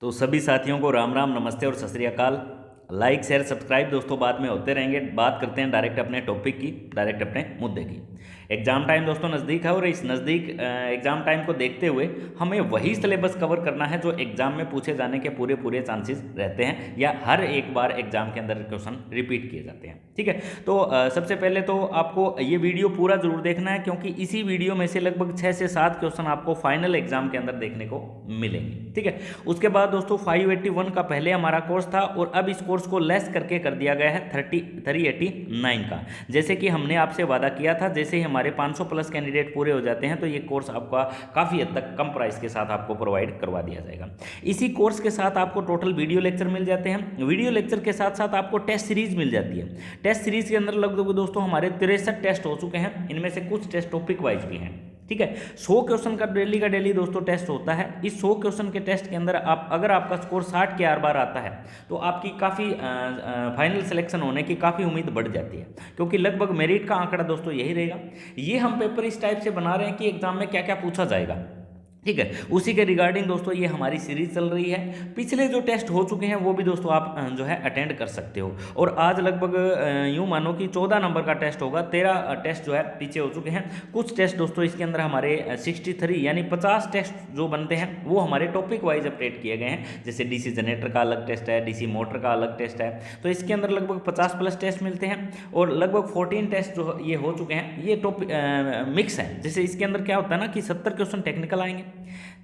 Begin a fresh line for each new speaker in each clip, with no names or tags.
तो सभी साथियों को राम राम, नमस्ते और सत श्री अकाल। लाइक शेयर सब्सक्राइब दोस्तों बाद में होते रहेंगे। बात करते हैं डायरेक्ट अपने टॉपिक की, डायरेक्ट अपने मुद्दे की। एग्जाम टाइम दोस्तों नज़दीक है और इस नज़दीक एग्जाम टाइम को देखते हुए हमें वही सिलेबस कवर करना है जो एग्जाम में पूछे जाने के पूरे पूरे चांसेस रहते हैं या हर एक बार एग्जाम के अंदर क्वेश्चन रिपीट किए जाते हैं। ठीक है, तो सबसे पहले तो आपको ये वीडियो पूरा जरूर देखना है, क्योंकि इसी वीडियो में से लगभग 6 से 7 क्वेश्चन आपको फाइनल एग्जाम के अंदर देखने को मिलेंगे। ठीक है, उसके बाद दोस्तों 581 का पहले हमारा कोर्स था और अब इस कोर्स को लेस करके कर दिया गया है 389 का। जैसे कि हमने आपसे वादा किया था, जैसे ही हमारे 500 प्लस कैंडिडेट पूरे हो जाते हैं तो ये कोर्स आपका काफ़ी हद तक कम प्राइस के साथ आपको प्रोवाइड करवा दिया जाएगा। इसी कोर्स के साथ आपको टोटल वीडियो लेक्चर मिल जाते हैं। वीडियो लेक्चर के साथ साथ आपको टेस्ट सीरीज मिल जाती है। टेस्ट सीरीज के अंदर लगभग दोस्तों हमारे 63 टेस्ट हो चुके हैं। इनमें से कुछ टेस्ट टॉपिक वाइज भी हैं। ठीक है, 100 क्वेश्चन का डेली दोस्तों टेस्ट होता है। इस 100 क्वेश्चन के टेस्ट के अंदर अगर आपका स्कोर 60 के आर बार आता है तो आपकी काफ़ी फाइनल सिलेक्शन होने की काफ़ी उम्मीद बढ़ जाती है, क्योंकि लगभग मेरिट का आंकड़ा दोस्तों यही रहेगा। ये हम पेपर इस टाइप से बना रहे हैं कि एग्जाम में क्या क्या पूछा जाएगा। ठीक है, उसी के रिगार्डिंग दोस्तों ये हमारी सीरीज चल रही है। पिछले जो टेस्ट हो चुके हैं वो भी दोस्तों आप जो है अटेंड कर सकते हो। और आज लगभग यूँ मानो कि 14 नंबर का टेस्ट होगा। 13 टेस्ट जो है पीछे हो चुके हैं। कुछ टेस्ट दोस्तों इसके अंदर हमारे 63 यानी 50 टेस्ट जो बनते हैं वो हमारे टॉपिक वाइज अपडेट किए गए हैं। जैसे डीसी जनरेटर का अलग टेस्ट है, डीसी मोटर का अलग टेस्ट है, तो इसके अंदर लगभग 50 प्लस टेस्ट मिलते हैं। और लगभग 14 टेस्ट जो ये हो चुके हैं ये टॉपिक मिक्स है। जैसे इसके अंदर क्या होता है ना कि 70 क्वेश्चन टेक्निकल आएंगे,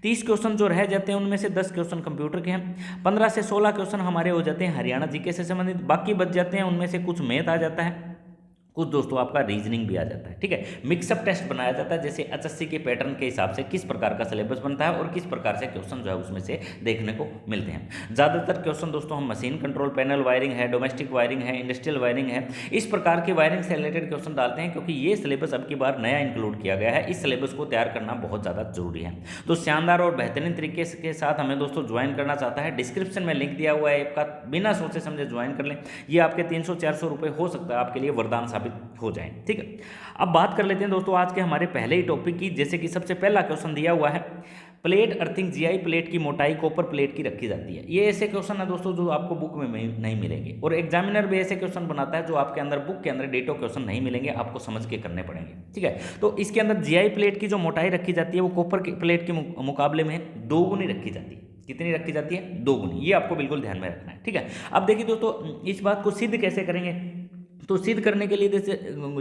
30 क्वेश्चन जो रह जाते हैं उनमें से 10 क्वेश्चन कंप्यूटर के हैं, 15 से 16 क्वेश्चन हमारे हो जाते हैं हरियाणा जीके से संबंधित, बाकी बच जाते हैं उनमें से कुछ मैथ आ जाता है, कुछ दोस्तों आपका रीजनिंग भी आ जाता है। ठीक है, मिक्सअप टेस्ट बनाया जाता है, जैसे एचएससी के पैटर्न के हिसाब से किस प्रकार का सिलेबस बनता है और किस प्रकार से क्वेश्चन जो है उसमें से देखने को मिलते हैं। ज़्यादातर क्वेश्चन दोस्तों हम मशीन कंट्रोल पैनल वायरिंग है, डोमेस्टिक वायरिंग है, इंडस्ट्रियल वायरिंग है, इस प्रकार की वायरिंग से रिलेटेड क्वेश्चन डालते हैं, क्योंकि ये सिलेबस अब की बार नया इंक्लूड किया गया है। इस सिलेबस को तैयार करना बहुत ज़्यादा जरूरी है। तो शानदार और बेहतरीन तरीके के साथ हमें दोस्तों ज्वाइन करना चाहता है, डिस्क्रिप्शन में लिंक दिया हुआ है ऐप का, बिना सोचे समझे ज्वाइन कर लें। ये आपके 300-400 रुपये हो सकता है आपके लिए वरदान साबित हो जाए। ठीक है, अब बात कर लेते हैं दोस्तों आज के हमारे पहले ही टॉपिक की। जैसे कि सबसे पहला क्वेश्चन दिया हुआ है, प्लेट अर्थिंग जीआई प्लेट की मोटाई कॉपर प्लेट की रखी जाती है। ये ऐसे क्वेश्चन है दोस्तों जो आपको बुक में नहीं मिलेंगे, और एग्जामिनर भी ऐसे क्वेश्चन बनाता है जो आपके अंदर बुक के अंदर डेटो क्वेश्चन नहीं मिलेंगे, आपको समझ के करने पड़ेंगे। ठीक है, तो इसके अंदर जीआई प्लेट की जो मोटाई रखी जाती है वो कॉपर की प्लेट के मुकाबले में 2 गुनी रखी जाती है। कितनी रखी जाती है? 2 गुनी। ये आपको बिल्कुल ध्यान में रखना है। ठीक है, अब देखिए दोस्तों इस बात को सिद्ध कैसे करेंगे। तो सिद्ध करने के लिए जैसे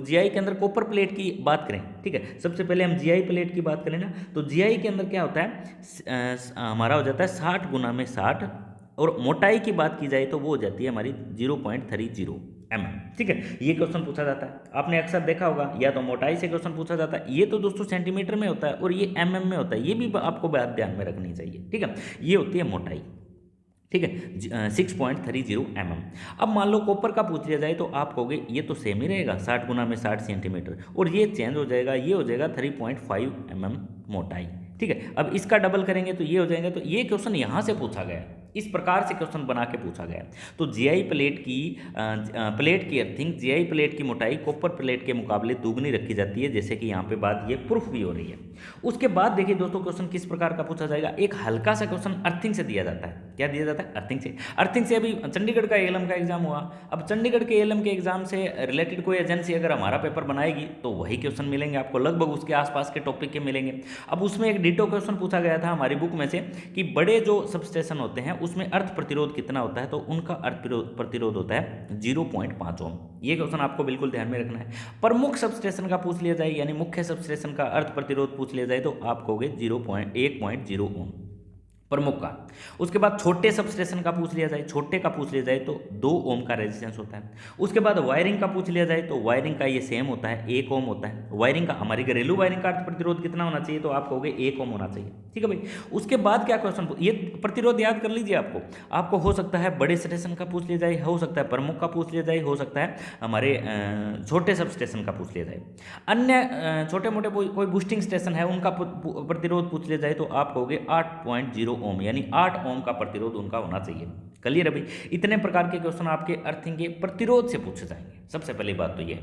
जीआई के अंदर कॉपर प्लेट की बात करें, ठीक है, सबसे पहले हम जीआई प्लेट की बात करें ना, तो जीआई के अंदर क्या होता है हमारा हो जाता है 60 गुना में 60, और मोटाई की बात की जाए तो वो हो जाती है हमारी 0.30 mm। ठीक है, ये क्वेश्चन पूछा जाता है, आपने अक्सर देखा होगा, या तो मोटाई से क्वेश्चन पूछा जाता है। ये तो दोस्तों सेंटीमीटर में होता है और ये mm में होता है, ये भी आपको बात ध्यान में रखनी चाहिए। ठीक है, ये होती है मोटाई। ठीक है, 6.30 mm। अब मान लो कॉपर का पूछ लिया जाए तो आप कहोगे ये तो सेम ही रहेगा 60 गुना में 60 सेंटीमीटर, और ये चेंज हो जाएगा, ये हो जाएगा 3.5 mm मोटाई। ठीक है, अब इसका डबल करेंगे तो ये हो जाएगा। तो ये क्वेश्चन यहाँ से पूछा गया है, इस प्रकार से क्वेश्चन बना के पूछा गया है। तो जीआई प्लेट की अर्थिंग, जीआई प्लेट की मोटाई कॉपर प्लेट के मुकाबले दुगनी रखी जाती है, जैसे कि यहाँ पे बात ये प्रूफ भी हो रही है। उसके बाद देखिए दोस्तों क्वेश्चन किस प्रकार का पूछा जाएगा। एक हल्का सा क्वेश्चन अर्थिंग से दिया जाता है। क्या दिया जाता है? अर्थिंग से। अर्थिंग से अभी चंडीगढ़ का एएलएम का एग्जाम हुआ, अब चंडीगढ़ के एएलएम के एग्जाम से रिलेटेड कोई एजेंसी अगर हमारा पेपर बनाएगी तो वही क्वेश्चन मिलेंगे आपको, लगभग उसके आसपास के टॉपिक के मिलेंगे। अब उसमें एक डिटो क्वेश्चन पूछा गया था हमारी बुक में से कि बड़े जो सबस्टेशन होते हैं उसमें अर्थ प्रतिरोध कितना होता है, तो उनका अर्थ प्रतिरोध होता है 0.5 ओम। ये क्वेश्चन आपको बिल्कुल ध्यान में रखना है। प्रमुख सबस्टेशन का पूछ लिया जाए, यानी मुख्य सबस्टेशन का अर्थ प्रतिरोध पूछ लिया जाए तो आप कहोगे 1.0 ओम प्रमुख का। उसके बाद छोटे सबस्टेशन का पूछ लिया जाए, छोटे का पूछ लिया जाए तो 2 ओम का रेजिस्टेंस होता है। उसके बाद वायरिंग का पूछ लिया जाए तो वायरिंग का ये सेम होता है, 1 ओम होता है। वायरिंग का, हमारी घरेलू वायरिंग का अर्थ प्रतिरोध कितना होना चाहिए, तो आप कहोगे 1 ओम होना चाहिए। ठीक है भाई, उसके बाद क्या क्वेश्चन, ये प्रतिरोध याद कर लीजिए। आपको हो सकता है बड़े स्टेशन का पूछ लिया जाए, हो सकता है प्रमुख का पूछ लिया जाए, हो सकता है हमारे छोटे सब स्टेशन का पूछ लिया जाए। अन्य छोटे मोटे कोई बूस्टिंग स्टेशन है उनका प्रतिरोध पूछ लिया जाए तो आप कहोगे 8.0 ओम, यानी 8 ओम का प्रतिरोध उनका होना चाहिए। क्लियर है भाई, इतने प्रकार के क्वेश्चन आपके अर्थिंग के प्रतिरोध से पूछे जाएंगे। सबसे पहली बात तो ये है।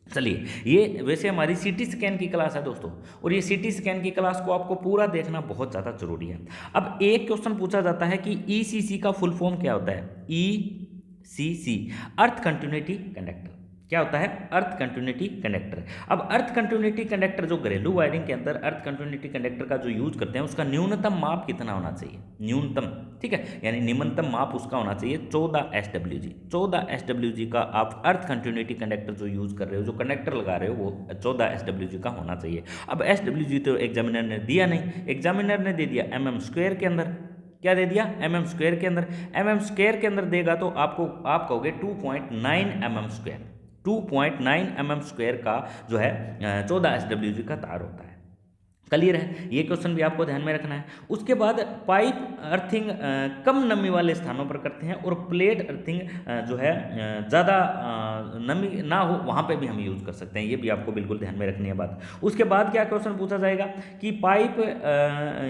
चलिए, ये वैसे हमारी सीटी स्कैन की क्लास है दोस्तों, और ये सीटी स्कैन की क्लास को आपको पूरा देखना बहुत ज़्यादा जरूरी है। अब एक क्वेश्चन पूछा जाता है कि ईसीसी का फुल फॉर्म क्या होता है। ईसीसी, अर्थ कंटिन्यूटी कंडक्टर। क्या होता है? अर्थ कंटिन्यूटी कंडक्टर। अब अर्थ कंटिन्यूटी कंडक्टर जो घरेलू वायरिंग के अंदर अर्थ कंटिन्यूटी कंडक्टर का जो यूज करते हैं, उसका न्यूनतम माप कितना होना चाहिए? न्यूनतम, ठीक है, यानी निम्नतम माप उसका होना चाहिए 14 SWG। 14 SWG का आप अर्थ कंटिन्यूटी कंडक्टर जो यूज कर रहे हो, जो कंडक्टर लगा रहे हो, वो 14 SWG का होना चाहिए। अब SWG तो एग्जामिनर ने दिया नहीं, एग्जामिनर ने दे दिया mm² के अंदर। क्या दे दिया? mm² के अंदर। mm² के अंदर देगा तो आपको, आप कहोगे 2.9 mm²। 2.9 mm² का जो है 14 SWG का तार होता है। क्लियर है? ये क्वेश्चन भी आपको ध्यान में रखना है। उसके बाद पाइप अर्थिंग कम नमी वाले स्थानों पर करते हैं, और प्लेट अर्थिंग जो है ज़्यादा नमी ना हो वहाँ पे भी हम यूज़ कर सकते हैं। ये भी आपको बिल्कुल ध्यान में रखनी है बात। उसके बाद क्या क्वेश्चन पूछा जाएगा कि पाइप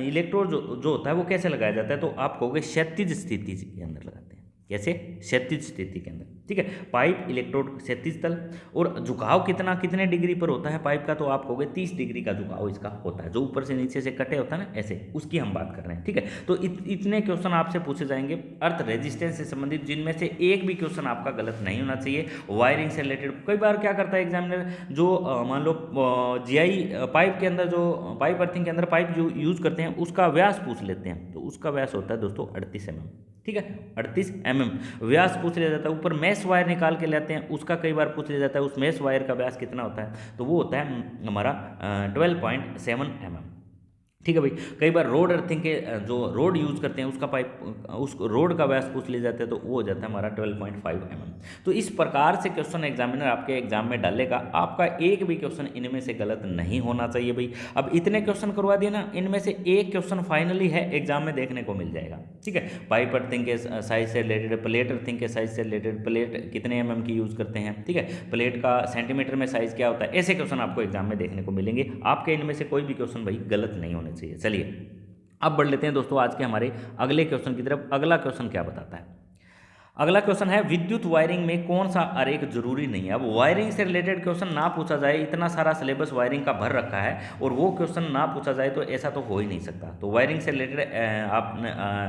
इलेक्ट्रोड जो होता है वो कैसे लगाया जाता है, तो आप कहोगे क्षैतिज स्थिति के अंदर लगाते हैं। कैसे? क्षैतिज स्थिति के अंदर, ठीक है। पाइप इलेक्ट्रोड क्षैतिज तल, और झुकाव कितने डिग्री पर होता है पाइप का, तो आप कहोगे 30 डिग्री का झुकाव इसका होता है, जो ऊपर से नीचे से कटे होता है ना, ऐसे, उसकी हम बात कर रहे हैं, ठीक है। तो इतने क्वेश्चन आपसे पूछे जाएंगे अर्थ रेजिस्टेंस से संबंधित, जिनमें से एक भी क्वेश्चन आपका गलत नहीं होना चाहिए। वायरिंग से रिलेटेड कई बार क्या करता है एग्जामिनर, जो मान लो जीआई पाइप के अंदर, जो पाइप अर्थिंग के अंदर पाइप जो यूज करते हैं, उसका व्यास पूछ लेते हैं, तो उसका व्यास होता है दोस्तों 38 mm, ठीक है, 38 mm व्यास पूछ लिया जाता है। ऊपर मैश वायर निकाल के लाते हैं, उसका कई बार पूछ लिया जाता है, उस मैश वायर का व्यास कितना होता है, तो वो होता है हमारा 12.7 mm, ठीक है भाई। कई बार रोड अर्थिंग के जो रोड यूज करते हैं, उसका पाइप, उस रोड का व्यास पूछ लिया जाता है, तो वो हो जाता है हमारा 12.5 mm। तो इस प्रकार से क्वेश्चन एग्जामिनर आपके एग्जाम में डालेगा, आपका एक भी क्वेश्चन इनमें से गलत नहीं होना चाहिए भाई। अब इतने क्वेश्चन करवा दिए ना, इनमें से एक क्वेश्चन फाइनली है एग्जाम में देखने को मिल जाएगा, ठीक है। पाइप अर्थिंग के साइज से रिलेटेड, प्लेट अर्थिंग के साइज से रिलेटेड, प्लेट कितने mm की यूज करते हैं, ठीक है, प्लेट का सेंटीमीटर में साइज क्या होता है, ऐसे क्वेश्चन आपको एग्जाम में देखने को मिलेंगे। आपके इनमें से कोई भी क्वेश्चन भाई गलत नहीं होने चाहिए। चलिए अब बढ़ लेते हैं दोस्तों आज के हमारे अगले क्वेश्चन की तरफ। अगला क्वेश्चन क्या बताता है? अगला क्वेश्चन है विद्युत वायरिंग में कौन सा आरेख जरूरी नहीं है। अब वायरिंग से रिलेटेड क्वेश्चन ना पूछा जाए, इतना सारा सिलेबस वायरिंग का भर रखा है, और वो क्वेश्चन ना पूछा जाए तो ऐसा तो हो ही नहीं सकता। तो वायरिंग से रिलेटेड आप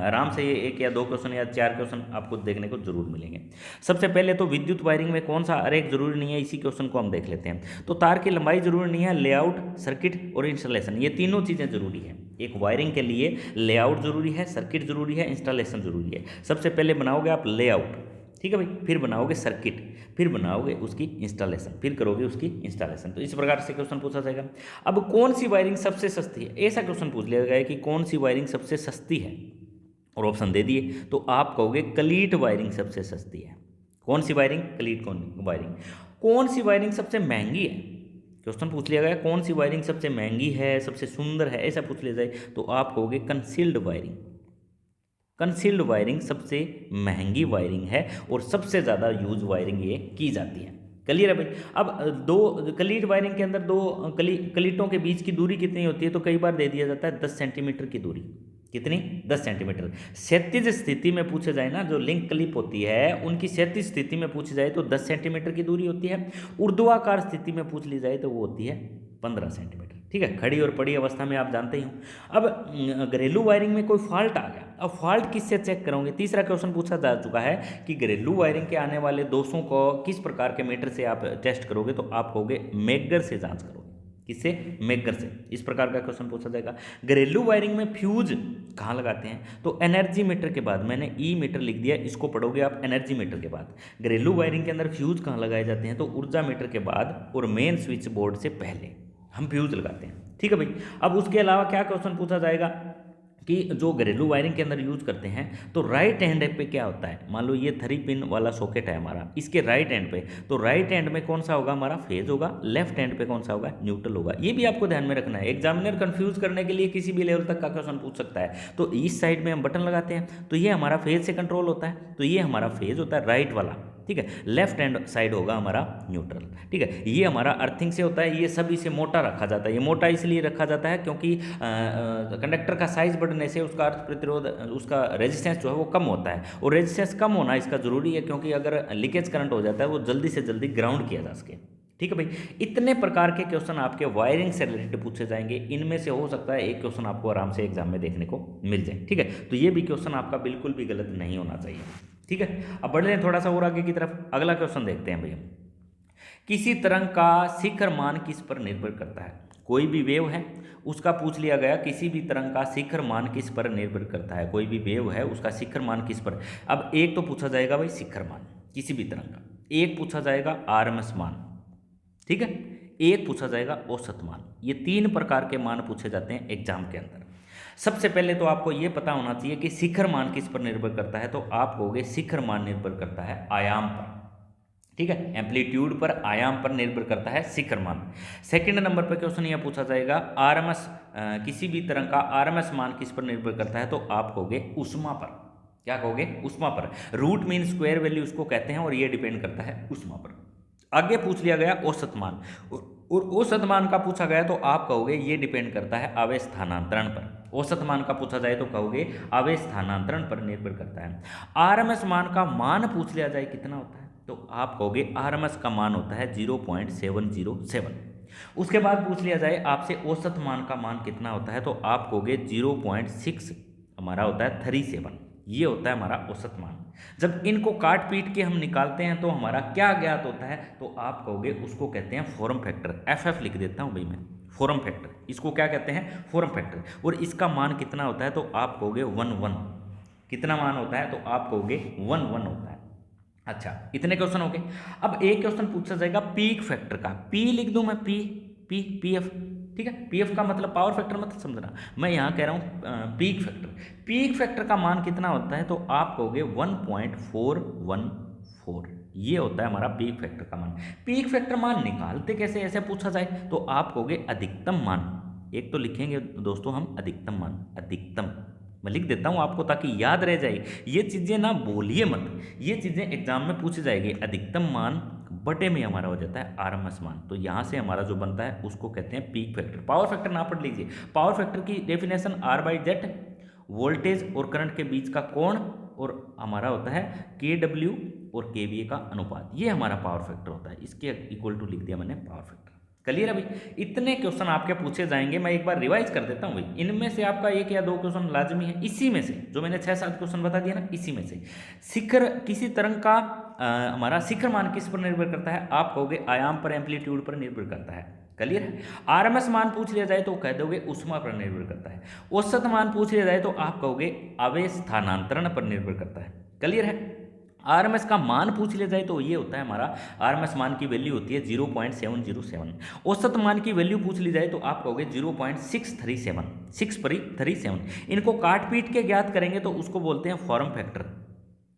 आराम से ये 1 या 2 क्वेश्चन या 4 क्वेश्चन आपको देखने को जरूर मिलेंगे। सबसे पहले तो विद्युत वायरिंग में कौन सा आरेख जरूरी नहीं है, इसी क्वेश्चन को हम देख लेते हैं। तो तार की लंबाई जरूरी नहीं है, लेआउट, सर्किट और इंस्टॉलेशन, ये तीनों चीज़ें जरूरी है। एक वायरिंग के लिए लेआउट जरूरी है, सर्किट जरूरी है, इंस्टॉलेशन जरूरी है। सबसे पहले बनाओगे आप लेआउट, ठीक है भाई, फिर बनाओगे सर्किट, फिर बनाओगे उसकी इंस्टॉलेशन, फिर करोगे उसकी इंस्टॉलेशन। तो इस प्रकार से क्वेश्चन पूछा जाएगा। अब कौन सी वायरिंग सबसे सस्ती है, ऐसा क्वेश्चन पूछ लिया गया कि कौन सी वायरिंग सबसे सस्ती है, और ऑप्शन दे दिए, तो आप कहोगे क्लीट वायरिंग सबसे सस्ती है। कौन सी वायरिंग? क्लीट वायरिंग। कौन सी वायरिंग सबसे महंगी है, क्वेश्चन पूछ लिया गया कौन सी वायरिंग सबसे महंगी है, सबसे सुंदर है, ऐसा पूछ लिया जाए, तो आप कहोगे कंसील्ड वायरिंग। कंसील्ड वायरिंग सबसे महंगी वायरिंग है, और सबसे ज़्यादा यूज वायरिंग ये की जाती है। क्लियर है भाई? अब दो क्लीट वायरिंग के अंदर दो क्लीटों के बीच की दूरी कितनी होती है, तो कई बार दे दिया जाता है 10 सेंटीमीटर की दूरी। कितनी? 10 सेंटीमीटर। क्षैतिज स्थिति में पूछे जाए ना, जो लिंक क्लिप होती है उनकी क्षैतिज स्थिति में पूछी जाए तो 10 सेंटीमीटर की दूरी होती है। ऊर्ध्वाकार स्थिति में पूछ ली जाए तो वो होती है 15 सेंटीमीटर, ठीक है। खड़ी और पड़ी अवस्था में आप जानते ही हो। अब घरेलू वायरिंग में कोई फॉल्ट आ गया, अब फॉल्ट किससे चेक करोगे? तीसरा क्वेश्चन पूछा जा चुका है कि घरेलू वायरिंग के आने वाले दोषों को किस प्रकार के मीटर से आप टेस्ट करोगे, तो आप कहोगे मेगर से जांच करोगे। किससे? मेगर से। इस प्रकार का क्वेश्चन पूछा जाएगा। घरेलू वायरिंग में फ्यूज कहाँ लगाते हैं, तो एनर्जी मीटर के बाद, मैंने ई मीटर लिख दिया, इसको पढ़ोगे आप एनर्जी मीटर के बाद। घरेलू वायरिंग के अंदर फ्यूज कहाँ लगाए जाते हैं, तो ऊर्जा मीटर के बाद और मेन स्विच बोर्ड से पहले हम फ्यूज लगाते हैं, ठीक है भाई। अब उसके अलावा क्या क्वेश्चन पूछा जाएगा कि जो घरेलू वायरिंग के अंदर यूज करते हैं, तो राइट हैंड पे क्या होता है, मान लो ये 3 पिन वाला सॉकेट है हमारा, इसके राइट हैंड पे, तो राइट हैंड में कौन सा होगा हमारा? फेज होगा। लेफ्ट हैंड पे कौन सा होगा? न्यूट्रल होगा। ये भी आपको ध्यान में रखना है, एग्जामिनर कंफ्यूज करने के लिए किसी भी लेवल तक का क्वेश्चन पूछ सकता है। तो इस साइड में हम बटन लगाते हैं, तो ये हमारा फेज से कंट्रोल होता है, तो ये हमारा फेज होता है राइट वाला, ठीक है। लेफ्ट हैंड साइड होगा हमारा न्यूट्रल, ठीक है। ये हमारा अर्थिंग से होता है, ये सब इसे मोटा रखा जाता है। ये मोटा इसलिए रखा जाता है क्योंकि कंडक्टर का साइज बढ़ने से उसका अर्थ प्रतिरोध, उसका रेजिस्टेंस जो है वो कम होता है, और रेजिस्टेंस कम होना इसका जरूरी है, क्योंकि अगर लीकेज करंट हो जाता है वो जल्दी से जल्दी ग्राउंड किया जा सके, ठीक है भाई, इतने प्रकार के क्वेश्चन आपके वायरिंग से रिलेटेड पूछे जाएंगे। इनमें से हो सकता है एक क्वेश्चन आपको आराम से एग्जाम में देखने को मिल जाए। ठीक है, तो ये भी क्वेश्चन आपका बिल्कुल भी गलत नहीं होना चाहिए। ठीक है, अब बढ़ रहे थोड़ा सा और आगे की तरफ, अगला क्वेश्चन देखते हैं भैया। किसी तरंग का शिखर मान किस पर निर्भर करता है? कोई भी वेव है उसका पूछ लिया गया, किसी भी तरंग का शिखर मान किस पर निर्भर करता है। कोई भी वेव है उसका शिखर मान किस पर, अब एक तो पूछा जाएगा भाई शिखर मान किसी भी तरंग का, एक पूछा जाएगा आरएमएस मान, ठीक है, एक पूछा जाएगा औसत मान। ये 3 प्रकार के मान पूछे जाते हैं एग्जाम के अंदर। सबसे पहले तो आपको ये पता होना चाहिए कि शिखर मान किस पर निर्भर करता है, तो आप कहोगे शिखर मान निर्भर करता है आयाम पर। ठीक है, एम्पलीट्यूड पर, आयाम पर निर्भर करता है शिखर मान। सेकंड नंबर पर क्वेश्चन यह पूछा जाएगा आरएमएस, किसी भी तरंग का आरएमएस मान किस पर निर्भर करता है, तो आप कहोगे ऊष्मा पर। क्या कहोगे? ऊष्मा पर। रूट मीन स्क्वायर वैल्यू उसको कहते हैं और ये डिपेंड करता है ऊष्मा पर। आगे पूछ लिया गया औसत मान, और औसत मान का पूछा गया तो आप कहोगे ये डिपेंड करता है आवेश स्थानांतरण पर। औसत मान का पूछा जाए तो कहोगे आवेश स्थानांतरण पर निर्भर करता है। आरएमएस मान का मान पूछ लिया जाए कितना होता है, तो आप कहोगे आरएमएस का मान होता है 0.707। उसके बाद पूछ लिया जाए आपसे औसत मान का मान कितना होता है, तो आप कहोगे 0.6 हमारा होता है 37। ये होता है हमारा औसत मान। जब इनको काट पीट के हम निकालते हैं तो हमारा क्या ज्ञात होता है, तो आप कहोगे उसको कहते हैं फॉर्म फैक्टर। एफ लिख देता हूँ भाई मैं, फॉर्म फैक्टर, इसको क्या कहते हैं? Form factor. और इसका मान कितना होता है, तो आप कहोगे 1 कितना मान होता है, तो आप कहोगे 1 होता है। अच्छा, इतने क्वेश्चन हो गए। अब एक क्वेश्चन पूछा जाएगा पीक फैक्टर का। पी लिख दूं मैं, पी एफ, ठीक है। पीएफ का मतलब पावर फैक्टर मत समझना, मैं यहाँ कह रहा हूँ पीक फैक्टर। पीक फैक्टर का मान कितना होता है, तो आप कहोगे 1.414। ये होता है हमारा पीक फैक्टर का मान। पीक फैक्टर मान निकालते कैसे, ऐसे पूछा जाए तो आप कहोगे अधिकतम मान। एक तो लिखेंगे दोस्तों हम अधिकतम मान, अधिकतम मैं लिख देता हूँ आपको ताकि याद रह जाए। ये चीज़ें ना भूलिए मत, ये चीज़ें एग्जाम में पूछी जाएगी। अधिकतम मान बटे में हमारा हो जाता है आरएमएस मान, तो यहाँ से हमारा जो बनता है उसको कहते हैं पीक फैक्टर। पावर फैक्टर ना पढ़ लीजिए, पावर फैक्टर की डेफिनेशन R/Z, वोल्टेज और करंट के बीच का कोण, और हमारा होता है KW और KVA का अनुपात। ये हमारा पावर फैक्टर होता है, इसके इक्वल टू लिख दिया मैंने पावर फैक्टर। क्लियर है भाई? इतने क्वेश्चन आपके पूछे जाएंगे। मैं एक बार रिवाइज कर देता हूँ भाई, इनमें से आपका 1 या 2 क्वेश्चन लाजमी है। इसी में से जो मैंने 6-7 क्वेश्चन बता दिया ना, इसी में से शिखर, किसी तरंग का हमारा शिखर मान किस पर निर्भर करता है, आप कहोगे आयाम पर, एम्पलीट्यूड पर निर्भर करता है। क्लियर है? आरएमएस मान पूछ लिया जाए तो कह दोगे ऊष्मा पर निर्भर करता है। औसत मान पूछ लिया जाए तो आप कहोगे आवेश स्थानांतरण पर निर्भर करता है। क्लियर है? आरएमएस का मान पूछ लिया जाए तो ये होता है हमारा, आरएमएस मान की वैल्यू होती है 0.707। औसत मान की वैल्यू पूछ ली जाए तो आप कहोगे 0.637। इनको काट पीट के ज्ञात करेंगे तो उसको बोलते हैं फॉर्म फैक्टर।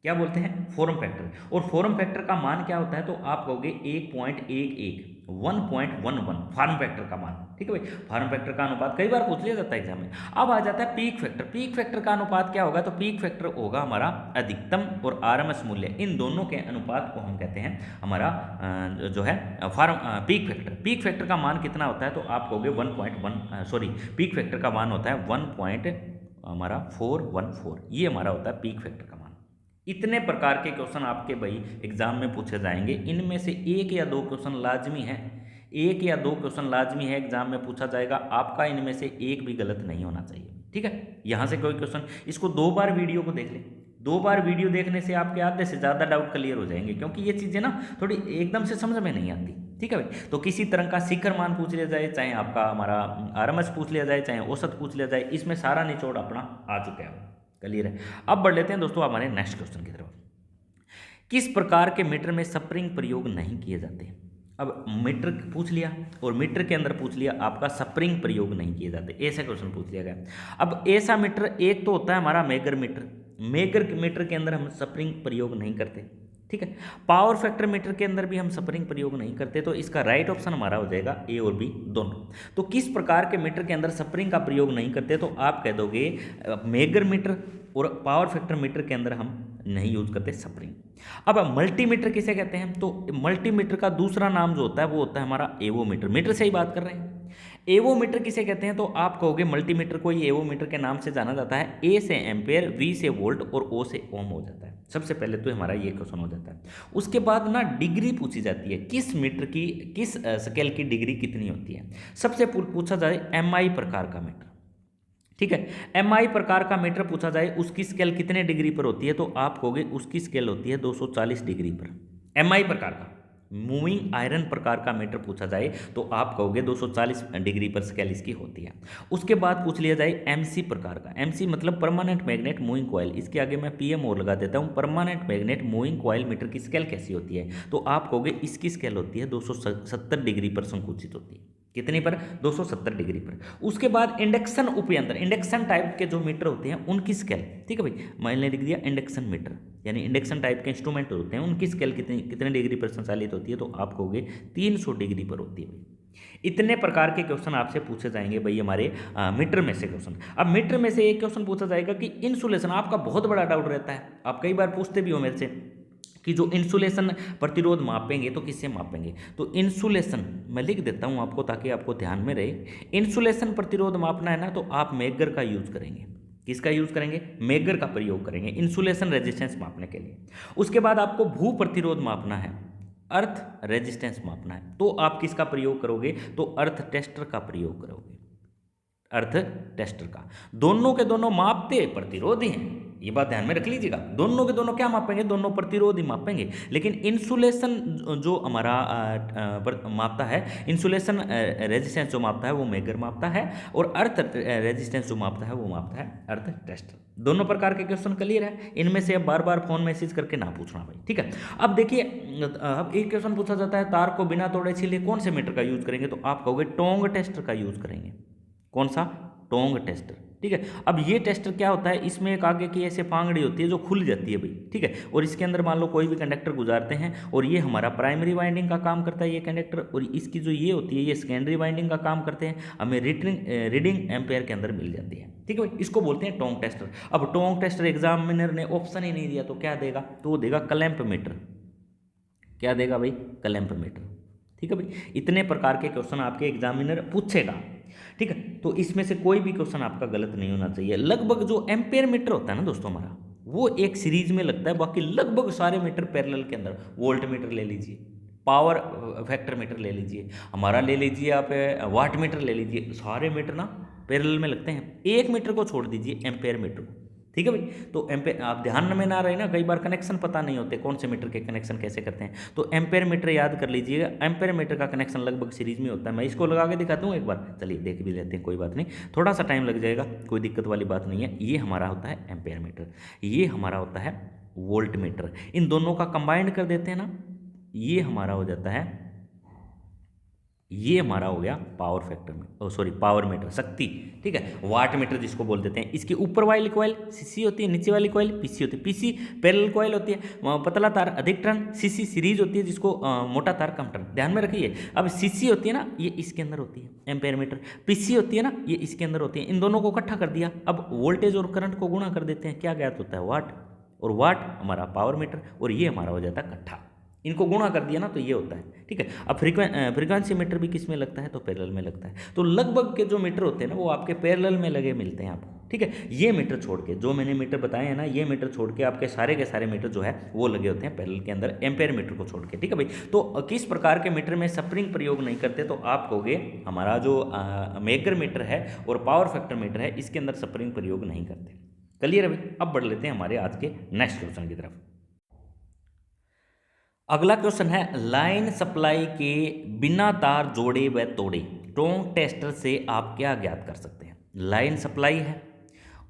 क्या बोलते हैं? Form factor. और फॉर्म फैक्टर का मान क्या होता है, तो आप कहोगे 1.11 फॉर्म फैक्टर का मान। ठीक है भाई, फॉर्म फैक्टर का अनुपात कई बार पूछ लिया जाता है एग्जाम में। अब आ जाता है पीक फैक्टर। पीक फैक्टर का अनुपात क्या होगा, तो पीक फैक्टर होगा हमारा अधिकतम और आरएमएस मूल्य, इन दोनों के अनुपात को हम कहते हैं हमारा जो है पीक फैक्टर। पीक फैक्टर का मान कितना होता है, तो आप कहोगे 1.1 पीक फैक्टर का मान होता है 1.414। ये हमारा होता है पीक फैक्टर का मान। इतने प्रकार के क्वेश्चन आपके भाई एग्जाम में पूछे जाएंगे। इनमें से 1 या 2 क्वेश्चन लाजमी है, 1 या 2 क्वेश्चन लाजमी है एग्जाम में पूछा जाएगा। आपका इनमें से एक भी गलत नहीं होना चाहिए। ठीक है, यहाँ से कोई क्वेश्चन, इसको 2 बार वीडियो को देख ले। 2 बार वीडियो देखने से आपके आधे से ज़्यादा डाउट क्लियर हो जाएंगे, क्योंकि ये चीज़ें ना थोड़ी एकदम से समझ में नहीं आती। ठीक है भाई, तो किसी तरह का शिखर मान पूछ लिया जाए, चाहे आपका हमारा आरएमएस पूछ लिया जाए, चाहे औसत पूछ लिया जाए, इसमें सारा निचोड़ अपना आ चुका है। क्लियर है? अब बढ़ लेते हैं दोस्तों हमारे नेक्स्ट क्वेश्चन की तरफ। किस प्रकार के मीटर में स्प्रिंग प्रयोग नहीं किए जाते? अब मीटर पूछ लिया और मीटर के अंदर पूछ लिया आपका स्प्रिंग प्रयोग नहीं किए जाते, ऐसा क्वेश्चन पूछ लिया गया। अब ऐसा मीटर एक तो होता है हमारा मेगर मीटर। मेगर मीटर के अंदर हम स्प्रिंग प्रयोग नहीं करते। ठीक है, पावर फैक्टर मीटर के अंदर भी हम स्प्रिंग प्रयोग नहीं करते, तो इसका राइट ऑप्शन हमारा हो जाएगा ए और बी दोनों। तो किस प्रकार के मीटर के अंदर स्प्रिंग का प्रयोग नहीं करते, तो आप कह दोगे मेगर मीटर और पावर फैक्टर मीटर के अंदर हम नहीं यूज करते स्प्रिंग। अब मल्टीमीटर किसे कहते हैं, तो मल्टीमीटर का दूसरा नाम जो होता है वो होता है हमारा एवोमीटर। मीटर से ही बात कर रहे हैं। एवोमीटर किसे कहते हैं, तो आप कहोगे मल्टीमीटर को ये एवोमीटर के नाम से जाना जाता है। ए से एम्पेयर, वी से वोल्ट और ओ से ओम हो जाता है। सबसे पहले तो हमारा ये क्वेश्चन हो जाता है। उसके बाद ना डिग्री पूछी जाती है, किस मीटर की, किस स्केल की डिग्री कितनी होती है। सबसे पूछा जाए एमआई प्रकार का मीटर, ठीक है, एमआई प्रकार का मीटर पूछा जाए, उसकी स्केल कितने डिग्री पर होती है, तो आप कहोगे उसकी स्केल होती है 240 डिग्री पर। एमआई प्रकार का मूविंग आयरन प्रकार का मीटर पूछा जाए तो आप कहोगे 240 डिग्री पर स्केल इसकी होती है। उसके बाद पूछ लिया जाए एमसी प्रकार का, एमसी मतलब परमानेंट मैग्नेट मूविंग कॉइल, इसके आगे मैं पीएम और लगा देता हूँ। Permanent magnet moving coil meter की स्केल कैसी होती है, तो आप कहोगे इसकी स्केल होती है 270 डिग्री पर संकुचित होती है। कितनी पर, 270 डिग्री पर। उसके बाद इंडक्शन उपयंत्र, इंडक्शन टाइप के जो मीटर होते हैं उनकी स्केल, ठीक है भाई, मैंने लिख दिया इंडक्शन मीटर, यानी इंडक्शन टाइप के इंस्ट्रूमेंट होते हैं उनकी स्केल कितनी कितने डिग्री पर संचालित होती है, तो आप कहोगे 300 डिग्री पर होती है भाई। इतने प्रकार के क्वेश्चन आपसे पूछे जाएंगे भाई हमारे मीटर में से क्वेश्चन। अब मीटर में से एक क्वेश्चन पूछा जाएगा कि इंसुलेशन, आपका बहुत बड़ा डाउट रहता है, आप कई बार पूछते भी हो मेरे से कि जो इंसुलेशन प्रतिरोध मापेंगे तो किससे मापेंगे, तो इंसुलेशन मैं लिख देता हूं आपको ताकि आपको ध्यान में रहे। इंसुलेशन प्रतिरोध मापना है ना, तो आप मेगर का यूज करेंगे। किसका यूज करेंगे, मेगर का प्रयोग करेंगे इंसुलेशन रेजिस्टेंस मापने के लिए। उसके बाद आपको भू प्रतिरोध मापना है, अर्थ रेजिस्टेंस मापना है, तो आप किसका प्रयोग करोगे, तो अर्थ टेस्टर का प्रयोग करोगे, अर्थ टेस्टर का। दोनों के दोनों मापते प्रतिरोधी हैं, ये बात ध्यान में रख लीजिएगा। दोनों के दोनों क्या मापेंगे, दोनों प्रतिरोधी मापेंगे, लेकिन इंसुलेशन जो हमारा मापता है, इंसुलेशन रेजिस्टेंस जो मापता है वो मेगर मापता है, और अर्थ रेजिस्टेंस जो मापता है वो मापता है अर्थ टेस्टर। दोनों प्रकार के क्वेश्चन क्लियर है, इनमें से अब बार बार फोन मैसेज करके ना पूछना भाई, ठीक है। अब देखिए, अब एक क्वेश्चन पूछा जाता है तार को बिना तोड़े छीले कौन से मीटर का यूज करेंगे, तो आप कहोगे टोंग टेस्टर का यूज करेंगे। कौन सा, टोंग टेस्टर, ठीक है। अब ये टेस्टर क्या होता है, इसमें एक आगे की ऐसे पांगड़ी होती है जो खुल जाती है भाई, ठीक है, और इसके अंदर मान लो कोई भी कंडक्टर गुजारते हैं, और ये हमारा प्राइमरी वाइंडिंग का काम करता है ये कंडक्टर, और इसकी जो ये होती है ये सेकेंडरी वाइंडिंग का काम करते हैं, हमें रीडिंग एम्पेयर के अंदर मिल जाती है, ठीक है भाई, इसको बोलते हैं टोंग टेस्टर। अब टोंग टेस्टर एग्जामिनर ने ऑप्शन ही नहीं दिया तो क्या देगा, तो वो देगा क्लैंप मीटर। क्या देगा भाई, क्लैंप मीटर, ठीक है भाई। इतने प्रकार के क्वेश्चन आपके एग्जामिनर पूछेगा, ठीक है, तो इसमें से कोई भी क्वेश्चन आपका गलत नहीं होना चाहिए। लगभग जो एम्पेयर मीटर होता है ना दोस्तों हमारा, वो एक सीरीज में लगता है, बाकी लगभग सारे मीटर पैरेलल के अंदर, वोल्ट मीटर ले लीजिए, पावर फैक्टर मीटर ले लीजिए, हमारा ले लीजिए आप वाट मीटर ले लीजिए, सारे मीटर ना पैरेलल में लगते हैं। एक मीटर को छोड़ दीजिए, एम्पेयर मीटर को, ठीक है भाई। तो एम्पेयर आप ध्यान में ना रहे ना, कई बार कनेक्शन पता नहीं होते कौन से मीटर के कनेक्शन कैसे करते हैं, तो एम्पेयर मीटर याद कर लीजिएगा। एम्पेयर मीटर का कनेक्शन लगभग सीरीज में होता है। मैं इसको लगा के दिखाता हूँ एक बार, चलिए देख भी लेते हैं, कोई बात नहीं, थोड़ा सा टाइम लग जाएगा, कोई दिक्कत वाली बात नहीं है। ये हमारा होता है एम्पेयर मीटर, ये हमारा होता है वोल्ट मीटर। इन दोनों का कंबाइंड कर देते हैं ना, ये हमारा हो जाता है, ये हमारा हो गया पावर फैक्टर में, सॉरी पावर मीटर, शक्ति, ठीक है, वाट मीटर जिसको बोल देते हैं। इसकी ऊपर वाली कॉइल सीसी होती है, नीचे वाली कॉइल पीसी होती है। पीसी पैरेलल कॉइल होती है, पतला तार अधिक टर्न, सीसी सीरीज होती है जिसको मोटा तार कम टर्न। ध्यान में रखिए, अब सीसी होती है ना, ये इसके अंदर होती है एम्पेयर मीटर, पीसी होती है ना, ये इसके अंदर होती है। इन दोनों को इकट्ठा कर दिया, अब वोल्टेज और करंट को गुणा कर देते हैं, क्या ज्ञात होता है, वाट, और वाट हमारा पावर मीटर, और ये हमारा हो जाता है कट्ठा। इनको गुणा कर दिया ना तो ये होता है, ठीक है। अब फ्रीक्वेंसी मीटर भी किस में लगता है, तो पैरेलल में लगता है। तो लगभग के जो मीटर होते हैं ना वो आपके पैरेलल में लगे मिलते हैं आपको, ठीक है। ये मीटर छोड़ के, जो मैंने मीटर बताए हैं ना, ये मीटर छोड़ के आपके सारे मीटर जो है वो लगे होते हैं पैरेलल के अंदर, एम्पेयर मीटर को छोड़ के, ठीक है भाई। तो किस प्रकार के मीटर में स्प्रिंग प्रयोग नहीं करते, तो आप कहोगे हमारा जो मेगर मीटर है और पावर फैक्टर मीटर है, इसके अंदर स्प्रिंग प्रयोग नहीं करते। क्लियर है भाई। अब बढ़ लेते हैं हमारे आज के नेक्स्ट क्वेश्चन की तरफ। अगला क्वेश्चन है, लाइन सप्लाई के बिना तार जोड़े व तोड़े टोंग टेस्टर से आप क्या ज्ञात कर सकते हैं। लाइन सप्लाई है,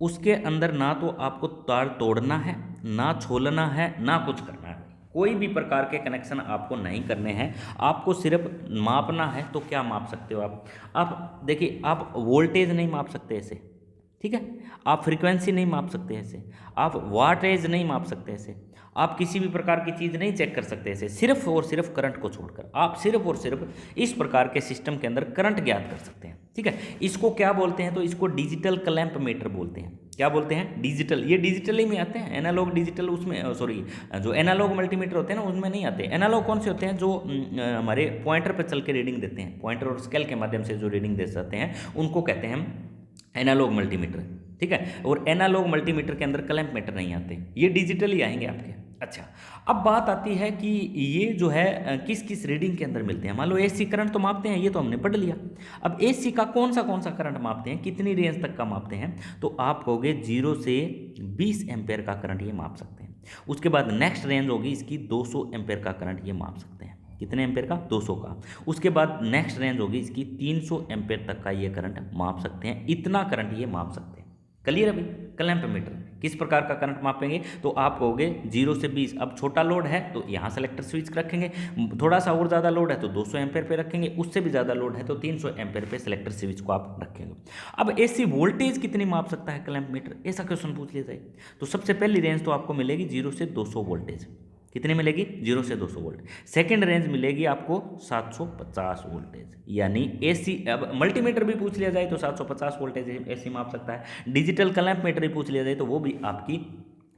उसके अंदर ना तो आपको तार तोड़ना है, ना छोलना है, ना कुछ करना है, कोई भी प्रकार के कनेक्शन आपको नहीं करने हैं, आपको सिर्फ मापना है। तो क्या माप सकते हो आप देखिए, आप वोल्टेज नहीं माप सकते ऐसे, ठीक है। आप फ्रीक्वेंसी नहीं माप सकते ऐसे, आप वाटेज नहीं माप सकते ऐसे, आप किसी भी प्रकार की चीज़ नहीं चेक कर सकते ऐसे, सिर्फ और सिर्फ करंट को छोड़कर आप सिर्फ और सिर्फ इस प्रकार के सिस्टम के अंदर करंट ज्ञात कर सकते हैं। ठीक है, इसको क्या बोलते हैं, तो इसको डिजिटल क्लैंप मीटर बोलते हैं। क्या बोलते हैं? डिजिटल। ये डिजिटली में आते हैं, एनालॉग डिजिटल उसमें सॉरी जो एनालॉग मल्टीमीटर होते हैं ना उनमें नहीं आते। एनालॉग कौन से होते हैं? जो हमारे पॉइंटर पर चल के रीडिंग देते हैं, पॉइंटर और स्केल के माध्यम से जो रीडिंग दे सकते हैं उनको कहते हैं हम एनालॉग मल्टीमीटर। ठीक है, और एनालॉग मल्टीमीटर के अंदर क्लैंप मीटर नहीं आते, ये डिजिटल ही आएंगे आपके। अच्छा, अब बात आती है कि ये जो है किस किस रीडिंग के अंदर मिलते हैं। मान लो एसी करंट तो मापते हैं, ये तो हमने पढ़ लिया। अब एसी का कौन सा करंट मापते हैं, कितनी रेंज तक का मापते हैं, तो आप कहोगे 0 से 20 एम्पेयर का करंट ये माप सकते हैं। उसके बाद नेक्स्ट रेंज होगी इसकी 200 एम्पेयर का करंट ये माप सकते हैं। कितने एम्पेयर का? 200 का। उसके बाद नेक्स्ट रेंज होगी इसकी 300 एम्पेयर तक का ये करंट माप सकते हैं। इतना करंट ये माप सकते हैं। क्लियर है भाई? क्लैंप मीटर किस प्रकार का करंट मापेंगे, तो आप कहोगे 0 से 20। अब छोटा लोड है तो यहाँ सेलेक्टर स्विच रखेंगे, थोड़ा सा और ज़्यादा लोड है तो 200 एम्पेयर पे रखेंगे, उससे भी ज़्यादा लोड है तो 300 एम्पेयर पे सेलेक्टर स्विच को आप रखेंगे। अब एसी वोल्टेज कितनी माप सकता है क्लैंप मीटर, ऐसा क्वेश्चन पूछ लिया जाए तो सबसे पहली रेंज तो आपको मिलेगी 0 से 200 वोल्टेज। कितनी मिलेगी? 0 से 200 वोल्ट। सेकेंड रेंज मिलेगी आपको 750 वोल्टेज, यानी एसी। अब मल्टीमीटर भी पूछ लिया जाए तो 750 वोल्टेज एसी माप सकता है। डिजिटल क्लैंप मीटर भी पूछ लिया जाए तो वो भी आपकी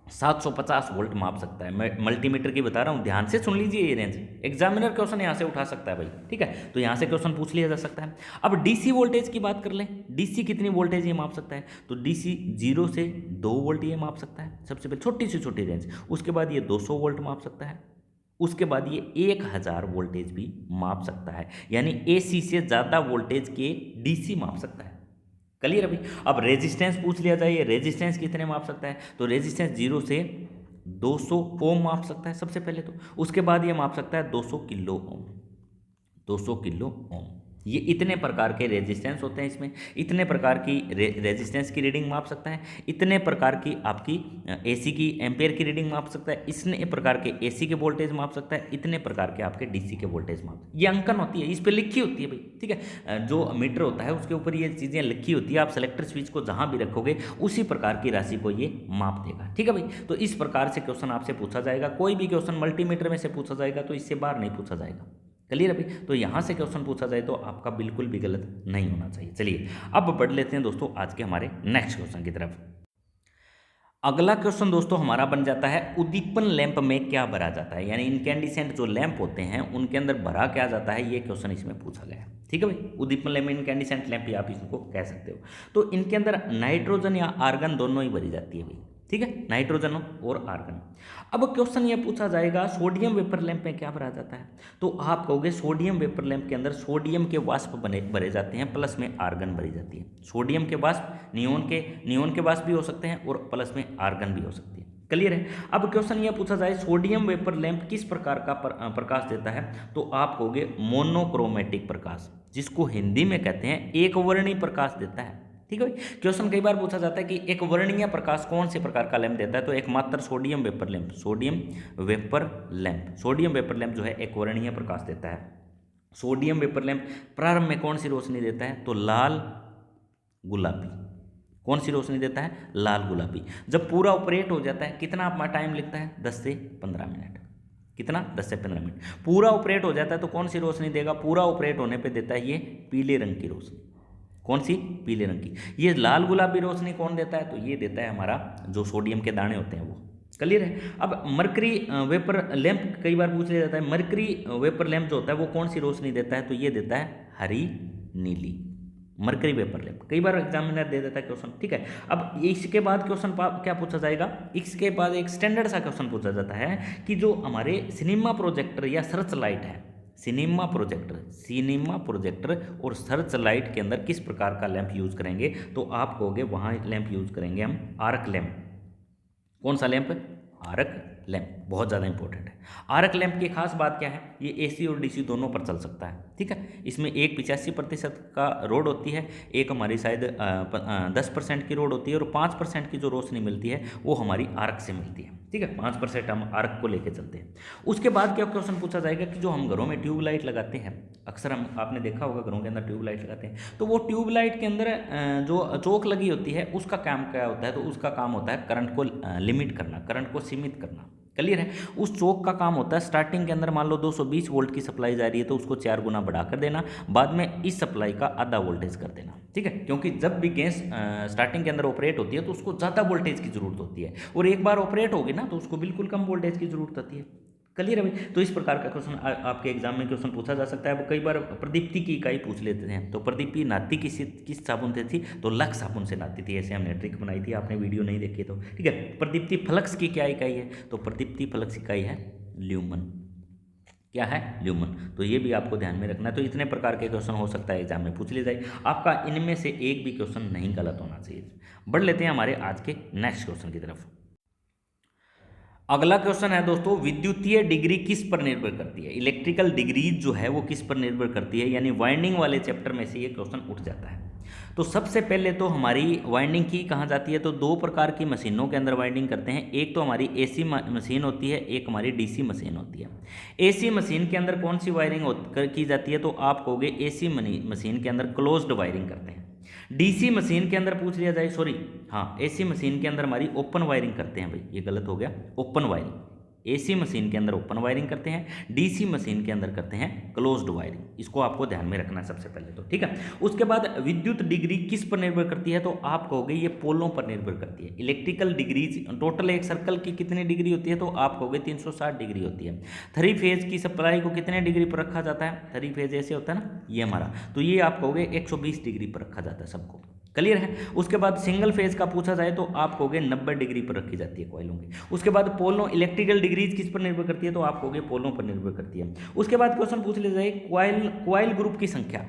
750 वोल्ट माप सकता है। मैं मल्टीमीटर की बता रहा हूँ, ध्यान से सुन लीजिए ये रेंज। एग्जामिनर क्वेश्चन यहाँ से उठा सकता है भाई, ठीक है, तो यहाँ से क्वेश्चन पूछ लिया जा सकता है। अब डीसी वोल्टेज की बात कर लें, डीसी कितनी वोल्टेज ये माप सकता है, तो डीसी 0 से 2 वोल्ट ये माप सकता है, सबसे पहले छोटी से छोटी रेंज। उसके बाद ये 200 वोल्ट माप सकता है, उसके बाद ये 1000 वोल्टेज भी माप सकता है, यानी एसी से ज़्यादा वोल्टेज के डीसी माप सकता है। क्लियर अभी? अब रेजिस्टेंस पूछ लिया जाए, रेजिस्टेंस कितने माप सकता है, तो रेजिस्टेंस 0 से 200 ओम माप सकता है सबसे पहले तो। उसके बाद ये माप सकता है 200 किलो ओम, 200 किलो ओम। ये इतने प्रकार के रेजिस्टेंस होते हैं इसमें, इतने प्रकार की रेजिस्टेंस की रीडिंग माप सकता है, इतने प्रकार की आपकी एसी की एम्पेयर की रीडिंग माप सकता है, इतने प्रकार के एसी के वोल्टेज माप सकता है, इतने प्रकार के आपके डीसी के वोल्टेज माप। ये अंकन होती है, इस पर लिखी होती है भाई, ठीक है। जो मीटर होता है उसके ऊपर ये चीज़ें लिखी होती है, आप सेलेक्टर स्विच को जहाँ भी रखोगे उसी प्रकार की राशि को ये माप देगा, ठीक है भाई। तो इस प्रकार से क्वेश्चन आपसे पूछा जाएगा, कोई भी क्वेश्चन मल्टीमीटर में से पूछा जाएगा तो इससे बाहर नहीं पूछा जाएगा। क्लियर अभी? तो यहाँ से क्वेश्चन पूछा जाए तो आपका बिल्कुल भी गलत नहीं होना चाहिए। चलिए अब बढ़ लेते हैं दोस्तों आज के हमारे नेक्स्ट क्वेश्चन की तरफ। अगला क्वेश्चन दोस्तों हमारा बन जाता है उद्दीपन लैंप में क्या भरा जाता है, यानी इनकैंडिसेंट जो लैंप होते हैं उनके अंदर भरा क्या जाता है, ये क्वेश्चन इसमें पूछा गया है। ठीक है भाई, उद्दीपन लैंप, इनकैंडिसेंट लैंप भी आप इसको कह सकते हो। तो इनके अंदर नाइट्रोजन या आर्गन दोनों ही भरी जाती है भाई, ठीक है, नाइट्रोजन और आर्गन। अब क्वेश्चन ये पूछा जाएगा सोडियम वेपर लैंप में क्या भरा जाता है, तो आप कहोगे सोडियम वेपर लैंप के अंदर सोडियम के वाष्प भरे जाते हैं, प्लस में आर्गन भरी जाती है। सोडियम के वाष्प, नियोन के वाष्प भी हो सकते हैं और प्लस में आर्गन भी हो सकती है। क्लियर है? अब क्वेश्चन ये पूछा जाए सोडियम वेपर लैंप किस प्रकार का प्रकाश देता है, तो आप कहोगे मोनोक्रोमेटिक प्रकाश, जिसको हिंदी में कहते हैं एक वर्णी प्रकाश देता है। ठीक है भाई, क्वेश्चन कई बार पूछा जाता है कि एक वर्णीय प्रकाश कौन से प्रकार का लैंप देता है, तो एकमात्र sodium vapour lamp, sodium vapour lamp, sodium vapour lamp जो है एक वर्णीय प्रकाश देता है। सोडियम वेपर लैंप प्रारंभ में कौन सी रोशनी देता है, तो लाल गुलाबी। कौन सी रोशनी देता है, लाल गुलाबी। जब पूरा ऑपरेट हो जाता है कितना टाइम लगता है, 10 से 15 मिनट। कितना? 10 से 15 मिनट। पूरा ऑपरेट हो जाता है तो कौन सी रोशनी देगा, पूरा ऑपरेट होने पे देता है ये पीले रंग की रोशनी। कौन सी? पीले रंग की। ये लाल गुलाबी रोशनी कौन देता है, तो ये देता है हमारा जो सोडियम के दाने होते हैं वो। क्लियर है? अब मरकरी वेपर लैंप कई बार पूछ लिया जाता है, मरकरी वेपर लैंप जो होता है वो कौन सी रोशनी देता है, तो ये देता है हरी नीली। मरकरी वेपर लैंप कई बार एग्जामिनर दे देता है क्वेश्चन, ठीक है। अब इसके बाद क्वेश्चन क्या पूछा जाएगा, इसके बाद एक स्टैंडर्ड सा क्वेश्चन पूछा जाता है कि जो हमारे सिनेमा प्रोजेक्टर या सर्च लाइट है, सिनेमा प्रोजेक्टर और सर्च लाइट के अंदर किस प्रकार का लैंप यूज करेंगे, तो आप कहोगे वहाँ लैंप यूज करेंगे हम आर्क लैंप। कौन सा लैंप? आर्क लैंप बहुत ज़्यादा इंपॉर्टेंट है। आर्क लैंप की खास बात क्या है, ये एसी और डीसी दोनों पर चल सकता है, ठीक है। इसमें एक 85% का रोड होती है, एक हमारी शायद 10% की रोड होती है, और 5% की जो रोशनी मिलती है वो हमारी आर्क से मिलती है, ठीक है। 5% हम आर्क को लेके चलते हैं। उसके बाद क्या क्वेश्चन पूछा जाएगा कि जो हम घरों में ट्यूबलाइट लगाते हैं, अक्सर हम आपने देखा होगा घरों के अंदर ट्यूबलाइट लगाते हैं, तो वो ट्यूबलाइट के अंदर जो चौक लगी होती है उसका काम क्या होता है, तो उसका काम होता है करंट को लिमिट करना, करंट को सीमित करना। क्लियर है। उस चौक का काम होता है स्टार्टिंग के अंदर मान लो 220 वोल्ट की सप्लाई जा रही है तो उसको 4 गुना बढ़ा कर देना, बाद में इस सप्लाई का आधा वोल्टेज कर देना, ठीक है। क्योंकि जब भी गैस स्टार्टिंग के अंदर ऑपरेट होती है तो उसको ज़्यादा वोल्टेज की जरूरत होती है, और एक बार ऑपरेट होगी ना तो उसको बिल्कुल कम वोल्टेज की जरूरत होती है। क्लियर है भाई। तो इस प्रकार का क्वेश्चन आपके एग्जाम में क्वेश्चन पूछा जा सकता है। वो कई बार प्रदीप्ति की इकाई पूछ लेते हैं, तो प्रदीप्ति नहाती किस साबुन से थी, तो लक्स साबुन से नहाती थी। ऐसे हमने ट्रिक बनाई थी, आपने वीडियो नहीं देखी तो ठीक है। प्रदीप्ति फ्लक्स की क्या इकाई है, तो प्रदीप्ति फ्लक्स इकाई है ल्यूमन। क्या है, ल्यूमन। तो ये भी आपको ध्यान में रखना है। तो इतने प्रकार के क्वेश्चन हो सकता है एग्जाम में पूछ लिए जाए, आपका इनमें से एक भी क्वेश्चन नहीं गलत होना चाहिए। बढ़ लेते हैं हमारे आज के नेक्स्ट क्वेश्चन की तरफ। अगला क्वेश्चन है दोस्तों, विद्युतीय डिग्री किस पर निर्भर करती है। इलेक्ट्रिकल डिग्रीज जो है वो किस पर निर्भर करती है, यानी वाइंडिंग वाले चैप्टर में से ये क्वेश्चन उठ जाता है। तो सबसे पहले तो हमारी वाइंडिंग की कहाँ जाती है, तो दो प्रकार की मशीनों के अंदर वाइंडिंग करते हैं। एक तो हमारी एसी मशीन होती है, एक हमारी डीसी मशीन होती है। एसी मशीन के अंदर कौन सी वायरिंग की जाती है, तो आप कहोगे एसी मशीन के अंदर क्लोज्ड वायरिंग करते हैं। डीसी मशीन के अंदर पूछ लिया जाए, सॉरी हाँ, एसी मशीन के अंदर हमारी ओपन वायरिंग करते हैं। भाई ये गलत हो गया, ओपन वायरिंग। एसी मशीन के अंदर ओपन वायरिंग करते हैं, डीसी मशीन के अंदर करते हैं क्लोज्ड वायरिंग। इसको आपको ध्यान में रखना है सबसे पहले तो, ठीक है। उसके बाद विद्युत डिग्री किस पर निर्भर करती है, तो आप कहोगे ये पोलों पर निर्भर करती है। इलेक्ट्रिकल डिग्रीज टोटल एक सर्कल की कितनी डिग्री होती है, तो आप कहोगे 360 डिग्री होती है। 3 फेज की सप्लाई को कितने डिग्री पर रखा जाता है, 3 फेज ऐसे होता है ना ये हमारा, तो ये आप कहोगे 120 डिग्री पर रखा जाता है सबको। क्लियर है। उसके बाद सिंगल फेज का पूछा जाए तो आप कहोगे 90 डिग्री पर रखी जाती है कॉइलों की। उसके बाद पोलों, इलेक्ट्रिकल डिग्रीज किस पर निर्भर करती है, तो आप कहोगे पोलों पर निर्भर करती है। उसके बाद क्वेश्चन पूछ लिया जाए क्वाइल ग्रुप की संख्या,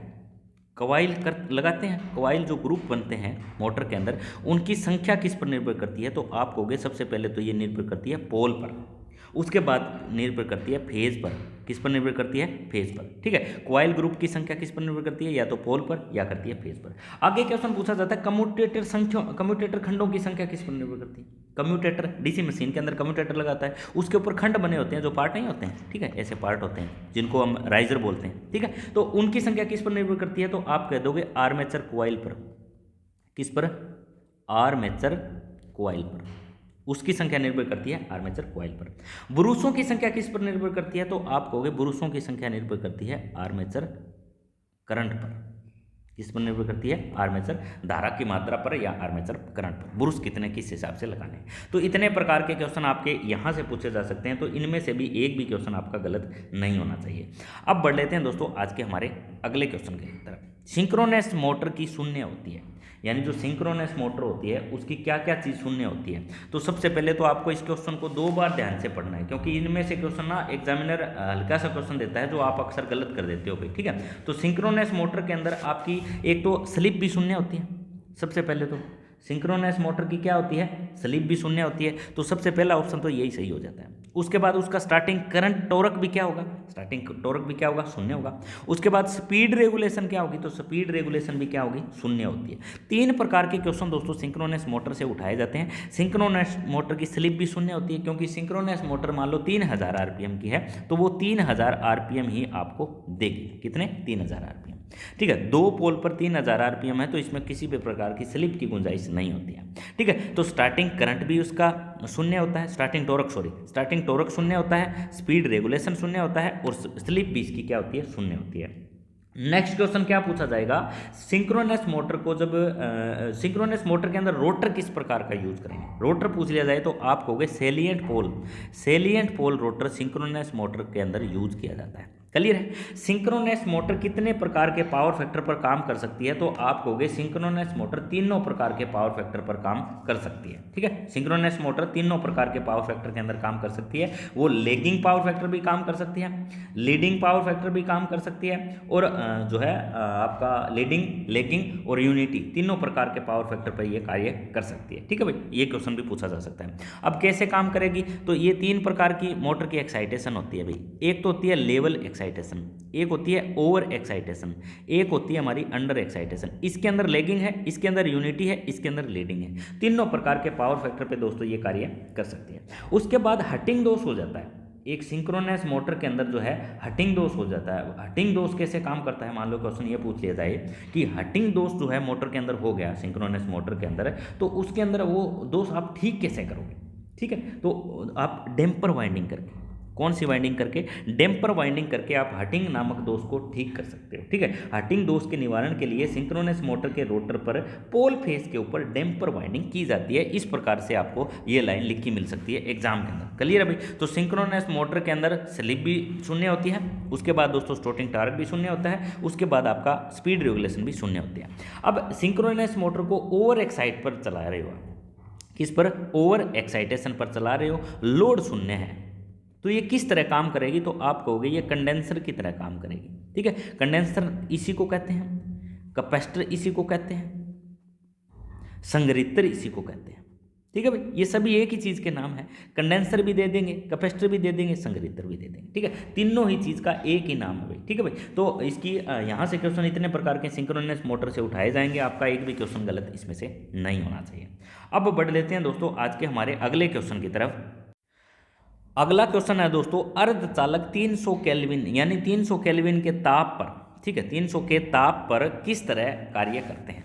कॉइल लगाते हैं, कॉइल जो ग्रुप बनते हैं मोटर के अंदर उनकी संख्या किस पर निर्भर करती है, तो आप कहोगे सबसे पहले तो ये निर्भर करती है पोल पर। उसके बाद निर्भर करती है फेज पर। किस पर निर्भर करती है, फेज पर, ठीक है। कॉइल ग्रुप की संख्या किस पर निर्भर करती है, या तो पोल पर या करती है फेज पर। आगे क्वेश्चन पूछा जाता है कम्यूटेटर खंडों की संख्या किस पर निर्भर करती है। कम्यूटेटर, डीसी मशीन के अंदर कम्यूटेटर लगाता है, उसके ऊपर खंड बने होते हैं जो पार्ट नहीं होते हैं, ठीक है, ऐसे पार्ट होते हैं जिनको हम राइजर बोलते हैं, ठीक है। तो उनकी संख्या किस पर निर्भर करती है, तो आप कह दोगे आर्मेचर कॉइल पर। किस पर, आर्मेचर कॉइल पर, उसकी संख्या निर्भर करती है आर्मेचर कॉइल पर। ब्रूसों की संख्या किस पर निर्भर करती है, तो आप कहोगे ब्रूसों की संख्या निर्भर करती है आर्मेचर करंट पर। किस पर निर्भर करती है, आर्मेचर धारा की मात्रा पर या आर्मेचर करंट पर, ब्रूस कितने किस हिसाब से लगाने। तो इतने प्रकार के क्वेश्चन आपके यहाँ से पूछे जा सकते हैं, तो इनमें से भी एक भी क्वेश्चन आपका गलत नहीं होना चाहिए। अब बढ़ लेते हैं दोस्तों आज के हमारे अगले क्वेश्चन की तरफ। सिंक्रोनस मोटर की शून्य होती है, यानी जो सिंक्रोनस मोटर होती है उसकी क्या क्या चीज़ शून्य होती है। तो सबसे पहले तो आपको इस क्वेश्चन को 2 बार ध्यान से पढ़ना है, क्योंकि इनमें से क्वेश्चन ना एग्जामिनर हल्का सा क्वेश्चन देता है जो आप अक्सर गलत कर देते हो भाई, ठीक है। तो सिंक्रोनस मोटर के अंदर आपकी एक तो स्लिप भी शून्य होती है। सबसे पहले तो सिंक्रोनस मोटर की क्या होती है, स्लिप भी शून्य होती है। तो सबसे पहला ऑप्शन तो यही सही हो जाता है। उसके बाद उसका स्टार्टिंग करंट टॉर्क भी क्या होगा, स्टार्टिंग टॉर्क भी क्या होगा, शून्य होगा। उसके बाद स्पीड रेगुलेशन क्या होगी, तो स्पीड रेगुलेशन भी क्या होगी, शून्य होती है। 3 प्रकार के क्वेश्चन दोस्तों सिंक्रोनस मोटर से उठाए जाते हैं। सिंक्रोनस मोटर की स्लिप भी शून्य होती है, क्योंकि सिंक्रोनस मोटर मान लो 3000 आरपीएम की है तो वो 3000 आरपीएम ही आपको देगी। कितने, 3000 आरपीएम, ठीक है। 2 पोल पर 3000 आरपीएम है तो इसमें किसी भी प्रकार की स्लिप की गुंजाइश नहीं होती है, ठीक है। तो स्टार्टिंग करंट भी उसका शून्य होता है, स्टार्टिंग टॉर्क शून्य होता है, स्पीड रेगुलेशन शून्य होता है, और स्लिप भी इसकी क्या होती है, शून्य होती है। नेक्स्ट क्वेश्चन क्या पूछा जाएगा, सिंक्रोनस मोटर को जब सिंक्रोनस मोटर के अंदर रोटर किस प्रकार का यूज करेंगे। रोटर पूछ लिया जाए तो आप कहोगे salient pole rotor synchronous motor के अंदर यूज किया जाता है। क्लियर है। सिंक्रोनस मोटर कितने प्रकार के पावर फैक्टर पर काम कर सकती है, तो आप कहोगे सिंक्रोनस मोटर तीनों प्रकार के पावर फैक्टर पर काम कर सकती है। ठीक है, सिंक्रोनस मोटर तीनों प्रकार के पावर फैक्टर के अंदर काम कर सकती है। वो लेगिंग पावर फैक्टर भी काम कर सकती है, लीडिंग पावर फैक्टर भी काम कर सकती है, और जो है आपका लीडिंग, लेगिंग और यूनिटी तीनों प्रकार के पावर फैक्टर पर ये कार्य कर सकती है। ठीक है भाई, ये क्वेश्चन भी पूछा जा सकता है। अब कैसे काम करेगी, तो ये तीन प्रकार की मोटर की एक्साइटेशन होती है भाई। एक तो होती है लेवल एक्साइटेशन, एक होती है ओवर एक्साइटेशन, एक होती है हमारी अंडर एक्साइटेशन। इसके अंदर लेगिंग है, इसके अंदर यूनिटी है, इसके अंदर लीडिंग है। तीनों प्रकार के पावर फैक्टर पे दोस्तों ये कार्य कर सकती है। उसके बाद हटिंग दोष हो जाता है। एक सिंक्रोनस मोटर के अंदर जो है हटिंग दोष हो जाता है। हटिंग दोष कैसे काम करता है, मान लो क्वेश्चन ये पूछ लिया जाए कि हटिंग दोष जो है मोटर के अंदर हो गया, सिंक्रोनस मोटर के अंदर, तो उसके अंदर वो दोष आप ठीक कैसे करोगे। ठीक है, तो आप डैम्पर वाइंडिंग करके, कौन सी वाइंडिंग करके, डैम्पर वाइंडिंग करके आप हटिंग नामक दोष को ठीक कर सकते हो। ठीक है, हटिंग दोष के निवारण के लिए सिंक्रोनस मोटर के रोटर पर पोल फेस के ऊपर डैम्पर वाइंडिंग की जाती है। इस प्रकार से आपको ये लाइन लिखी मिल सकती है एग्जाम के अंदर। क्लियर है भाई। तो सिंक्रोनस मोटर के अंदर स्लिप भी शून्य होती है, उसके बाद दोस्तों स्टार्टिंग टॉर्क भी शून्य होता है, उसके बाद आपका स्पीड रेगुलेशन भी शून्य होती है। अब सिंक्रोनस मोटर को ओवर एक्साइट पर चला रहे हो, किस पर, ओवर एक्साइटेशन पर चला रहे हो, लोड शून्य है, तो ये किस तरह काम करेगी, तो आप कहोगे ये कंडेंसर की तरह काम करेगी। ठीक है, कंडेंसर इसी को कहते हैं, कैपेसिटर इसी को कहते हैं, संधारित्र इसी को कहते हैं। ठीक है भाई, ये सभी एक ही चीज़ के नाम है। कंडेंसर भी दे देंगे, कैपेसिटर भी दे देंगे, संधारित्र भी दे देंगे। ठीक है, तीनों ही चीज़ का एक ही नाम है भाई। ठीक है भाई, तो इसकी यहाँ से क्वेश्चन इतने प्रकार के सिंक्रोनस मोटर से उठाए जाएंगे, आपका एक भी क्वेश्चन गलत इसमें से नहीं होना चाहिए। अब बढ़ लेते हैं दोस्तों आज के हमारे अगले क्वेश्चन की तरफ। अगला क्वेश्चन है दोस्तों, अर्धचालक 300 केल्विन यानी 300 केल्विन के ताप पर, ठीक है, 300 के ताप पर किस तरह कार्य करते हैं।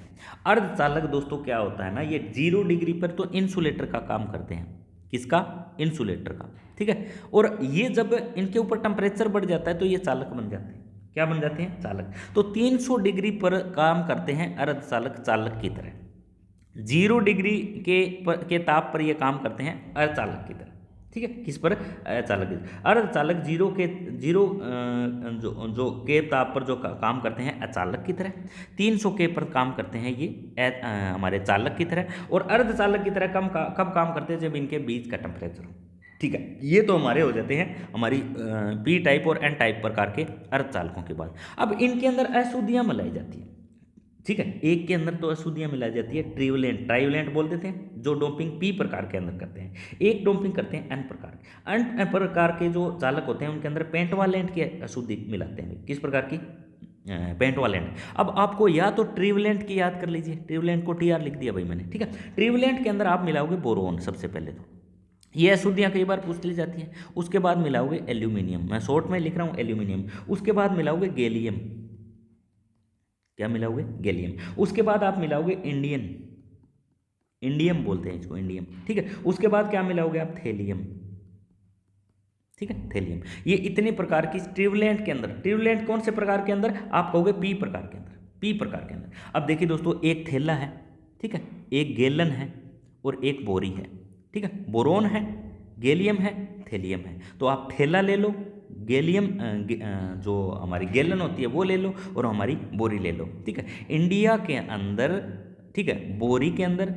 अर्धचालक दोस्तों क्या होता है ना, ये 0 डिग्री पर तो इंसुलेटर का काम करते हैं। किसका, इंसुलेटर का। ठीक है, और ये जब इनके ऊपर टेम्परेचर बढ़ जाता है तो ये चालक बन जाते हैं। क्या बन जाते हैं, चालक। तो 300 डिग्री पर काम करते हैं अर्धचालक चालक की तरह, 0 डिग्री के ताप पर ये काम करते हैं अर्धचालक की तरह। ठीक है, किस पर, चालक। अर्धचालक जीरो जो के ताप पर जो काम करते हैं अचालक की तरह, 300 के पर काम करते हैं ये हमारे चालक की तरह, और अर्धचालक की तरह कब काम करते हैं, जब इनके बीच का टेम्परेचर हो। ठीक है, ये तो हमारे हो जाते हैं हमारी पी टाइप और एन टाइप प्रकार के अर्धचालकों के बाद। अब इनके अंदर अशुद्धियाँ मिलाई जाती है। ठीक है, एक के अंदर तो अशुद्धियाँ मिलाई जाती है, ट्रिवलेंट, ट्राइवलेंट बोल देते हैं, जो डोपिंग पी प्रकार के अंदर करते हैं, एक डोपिंग करते हैं एन प्रकार। एन प्रकार के जो चालक होते हैं उनके अंदर पेंटवालेंट की अशुद्धि मिलाते हैं। किस प्रकार की, पेंटवालेंट। अब आपको या तो ट्रिवलेंट की याद कर लीजिए, ट्रिवलेंट को टी आर लिख दिया भाई मैंने। ठीक है, ट्रिवलेंट के अंदर आप मिलाओगे बोरोन, सबसे पहले तो ये अशुद्धियाँ कई बार पूछ ली जाती हैं। उसके बाद मिलाओगे एल्यूमिनियम, मैं शॉर्ट में लिख रहा हूँ एल्यूमिनियम। उसके बाद मिलाओगे गैलियम, क्या मिलाओगे, गैलियम। उसके बाद आप मिलाओगे इंडियम बोलते हैं इसको, इंडियम। ठीक है, उसके बाद क्या मिलाओगे आप, थेलियम। ठीक है, थेलियम। ये इतने प्रकार की ट्रिवलेंट के अंदर, ट्रिवलेंट कौन से प्रकार के अंदर, आप कहोगे पी प्रकार के अंदर, पी प्रकार के अंदर। अब देखिए दोस्तों, एक थैला है, ठीक है, एक गैलन है और एक बोरी है। ठीक है, बोरोन है, गैलियम है, थेलियम है। तो आप थैला ले लो, गैलियम जो हमारी गैलन होती है वो ले लो, और हमारी बोरी ले लो। ठीक है, इंडिया के अंदर, ठीक है, बोरी के अंदर,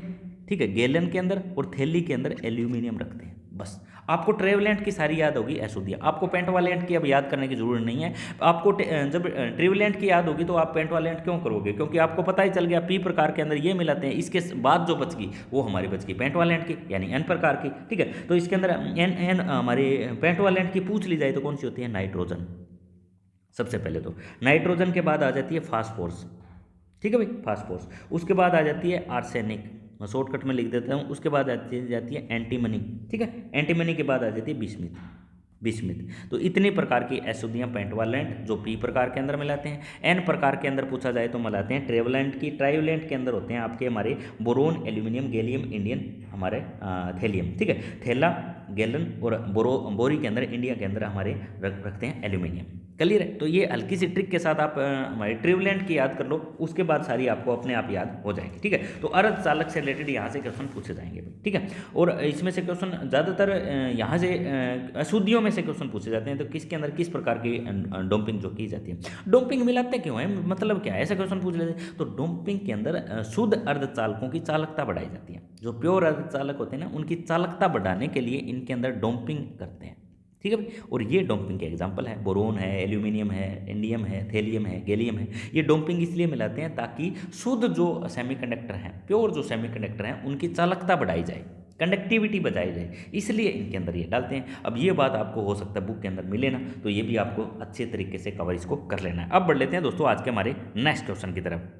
ठीक है, गैलन के अंदर और थैली के अंदर एल्यूमिनियम रखते हैं। बस आपको ट्रिवलेंट की सारी याद होगी अशुद्धियाँ। आपको पेंटवालेंट की अब याद करने की जरूरत नहीं है। आपको जब ट्रिवलेंट की याद होगी तो आप पेंटवालेंट क्यों करोगे, क्योंकि आपको पता ही चल गया पी प्रकार के अंदर ये मिलाते हैं। इसके बाद जो बच गई वो हमारी बच गई पेंटवालेंट की, यानी एन प्रकार की। ठीक है, तो इसके अंदर एन हमारे पेंटवालेंट की पूछ ली जाए तो कौन सी होती है, नाइट्रोजन। सबसे पहले तो नाइट्रोजन के बाद आ जाती है फास्फोरस। ठीक है भाई, फास्फोरस। उसके बाद आ जाती है आर्सेनिक, मैं शॉर्टकट में लिख देता हूँ। उसके बाद जाती है एंटीमनी। ठीक है, एंटीमनी के बाद आ जाती है बिस्मिथ, बिस्मिथ। तो इतने प्रकार की अशुद्धियाँ पेंटवालेंट जो पी प्रकार के अंदर मिलाते हैं। एन प्रकार के अंदर पूछा जाए तो मिलाते हैं ट्रिवलेंट की। ट्राइवलेंट के अंदर होते हैं आपके हमारे बोरोन, एल्यूमिनियम, गैलियम, इंडियन, हमारे थेलियम। ठीक है, थैला, गैलन और बोरी के अंदर, इंडिया के अंदर हमारे रखते हैं एल्यूमिनियम। क्लियर है। तो ये हल्की सी ट्रिक के साथ आप हमारे ट्रिवलेंट की याद कर लो, उसके बाद सारी आपको अपने आप याद हो जाएगी, ठीक है। तो अर्धचालक से रिलेटेड यहाँ से क्वेश्चन पूछे जाएंगे भाई, ठीक है। और इसमें से क्वेश्चन ज़्यादातर यहाँ से अशुद्धियों में से क्वेश्चन पूछे जाते हैं। तो किसके अंदर किस प्रकार की डोपिंग जो की जाती है, डोपिंग मिलाते क्यों है, मतलब क्या है, ऐसा क्वेश्चन पूछ लेते हैं। तो डोपिंग के अंदर शुद्ध अर्धचालकों की चालकता बढ़ाई जाती है। जो प्योर अर्धचालक होते हैं ना, उनकी चालकता बढ़ाने के लिए इनके अंदर डोपिंग करते हैं, ठीक है भाई। और ये डोपिंग के एग्जाम्पल है, बोरोन है, एल्यूमिनियम है, इंडियम है, थेलियम है, गैलियम है। ये डोपिंग इसलिए मिलाते हैं ताकि शुद्ध जो सेमीकंडक्टर हैं, प्योर जो सेमीकंडक्टर हैं, उनकी चालकता बढ़ाई जाए, कंडक्टिविटी बढ़ाई जाए, इसलिए इनके अंदर ये डालते हैं। अब ये बात आपको हो सकता है बुक के अंदर मिले ना, तो ये भी आपको अच्छे तरीके से कवर इसको कर लेना है। अब बढ़ लेते हैं दोस्तों आज के हमारे नेक्स्ट क्वेश्चन की तरफ।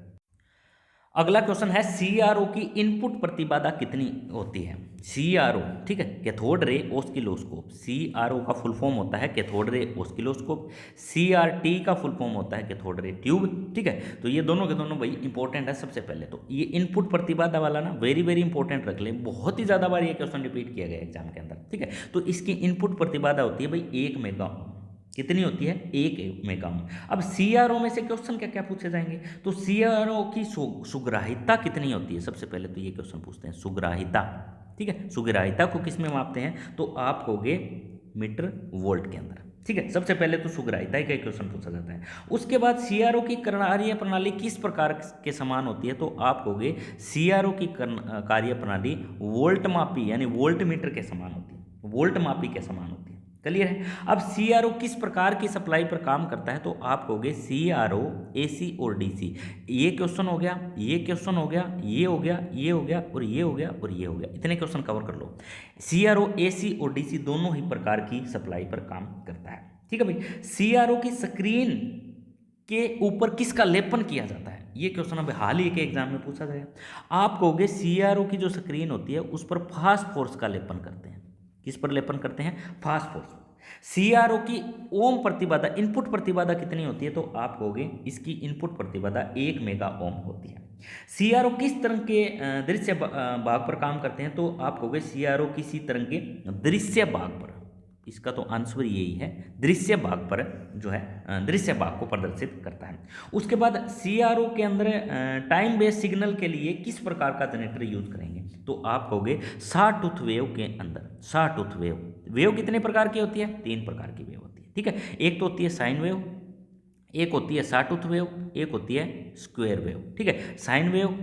अगला क्वेश्चन है सीआरओ की इनपुट प्रतिबाधा कितनी होती है। सीआरओ, ठीक है, कैथोड रे ऑस्किलोस्कोप। सीआरओ का फुल फॉर्म होता है कैथोड रे ऑस्किलोस्कोप। सीआरटी का फुल फॉर्म होता है कैथोड रे ट्यूब, ठीक है। तो ये दोनों के दोनों भाई इंपॉर्टेंट है। सबसे पहले तो ये इनपुट प्रतिबाधा वाला ना वेरी वेरी इंपॉर्टेंट रख लें, बहुत ही ज़्यादा बार ये क्वेश्चन रिपीट किया गया एग्जाम के अंदर, ठीक है। तो इसकी इनपुट प्रतिबाधा होती है भाई 1 मेगा ओम। कितनी होती है, 1 मेगा ओम। अब सीआरओ में से क्वेश्चन क्या क्या पूछे जाएंगे, तो सीआरओ की सुग्राहिता कितनी होती है। सबसे पहले तो ये क्वेश्चन पूछते हैं सुग्राहिता, ठीक है। सुग्राहिता को किस में मापते हैं, तो आप कहोगे मीटर वोल्ट के अंदर, ठीक है। सबसे पहले तो सुग्राहिता का क्वेश्चन पूछा जाता है। उसके बाद सीआरओ की कार्य प्रणाली किस प्रकार के समान होती है, तो आप कहोगे सीआरओ की कार्य प्रणाली वोल्ट मापी यानी वोल्ट मीटर के समान होती है, वोल्ट मापी के समान होती है। क्लियर है। अब सीआरओ किस प्रकार की सप्लाई पर काम करता है, तो आप कहोगे सीआरओ एसी और डीसी। ये क्वेश्चन हो गया, ये क्वेश्चन हो गया, ये हो गया, ये हो गया, और ये हो गया, और ये हो गया। इतने क्वेश्चन कवर कर लो। सीआरओ एसी और डीसी दोनों ही प्रकार की सप्लाई पर काम करता है, ठीक है भाई। सीआरओ की स्क्रीन के ऊपर किसका लेपन किया जाता है, ये क्वेश्चन अब हाल ही के एग्जाम में पूछा गया। आप कहोगे सीआरओ की जो स्क्रीन होती है उस पर फास्फोरस का लेपन करते हैं। किस पर लेपन करते हैं, फास्फोरस। सीआरओ की ओम प्रतिबाधा, इनपुट प्रतिबाधा कितनी होती है, तो आप कहोगे इसकी इनपुट प्रतिबाधा 1 मेगा ओम होती है। सीआरओ किस तरह के दृश्य भाग पर काम करते हैं, तो आप कहोगे सीआरओ किसी तरह के दृश्य भाग पर। इसका तो आंसर यही है, दृश्य भाग पर जो है दृश्य भाग को प्रदर्शित करता है। उसके बाद सीआरओ के अंदर टाइम बेस्ड सिग्नल के लिए किस प्रकार का जनरेटर यूज करेंगे, तो आप कहोगे शॉटूथ वेव के अंदर। शॉटूथ वेव, वेव कितने प्रकार की होती है, 3 प्रकार की वेव होती है, ठीक है। एक तो होती है साइन वेव, एक होती है शॉटूथ वेव, एक होती है स्क्वायर वेव, ठीक है। साइन वेव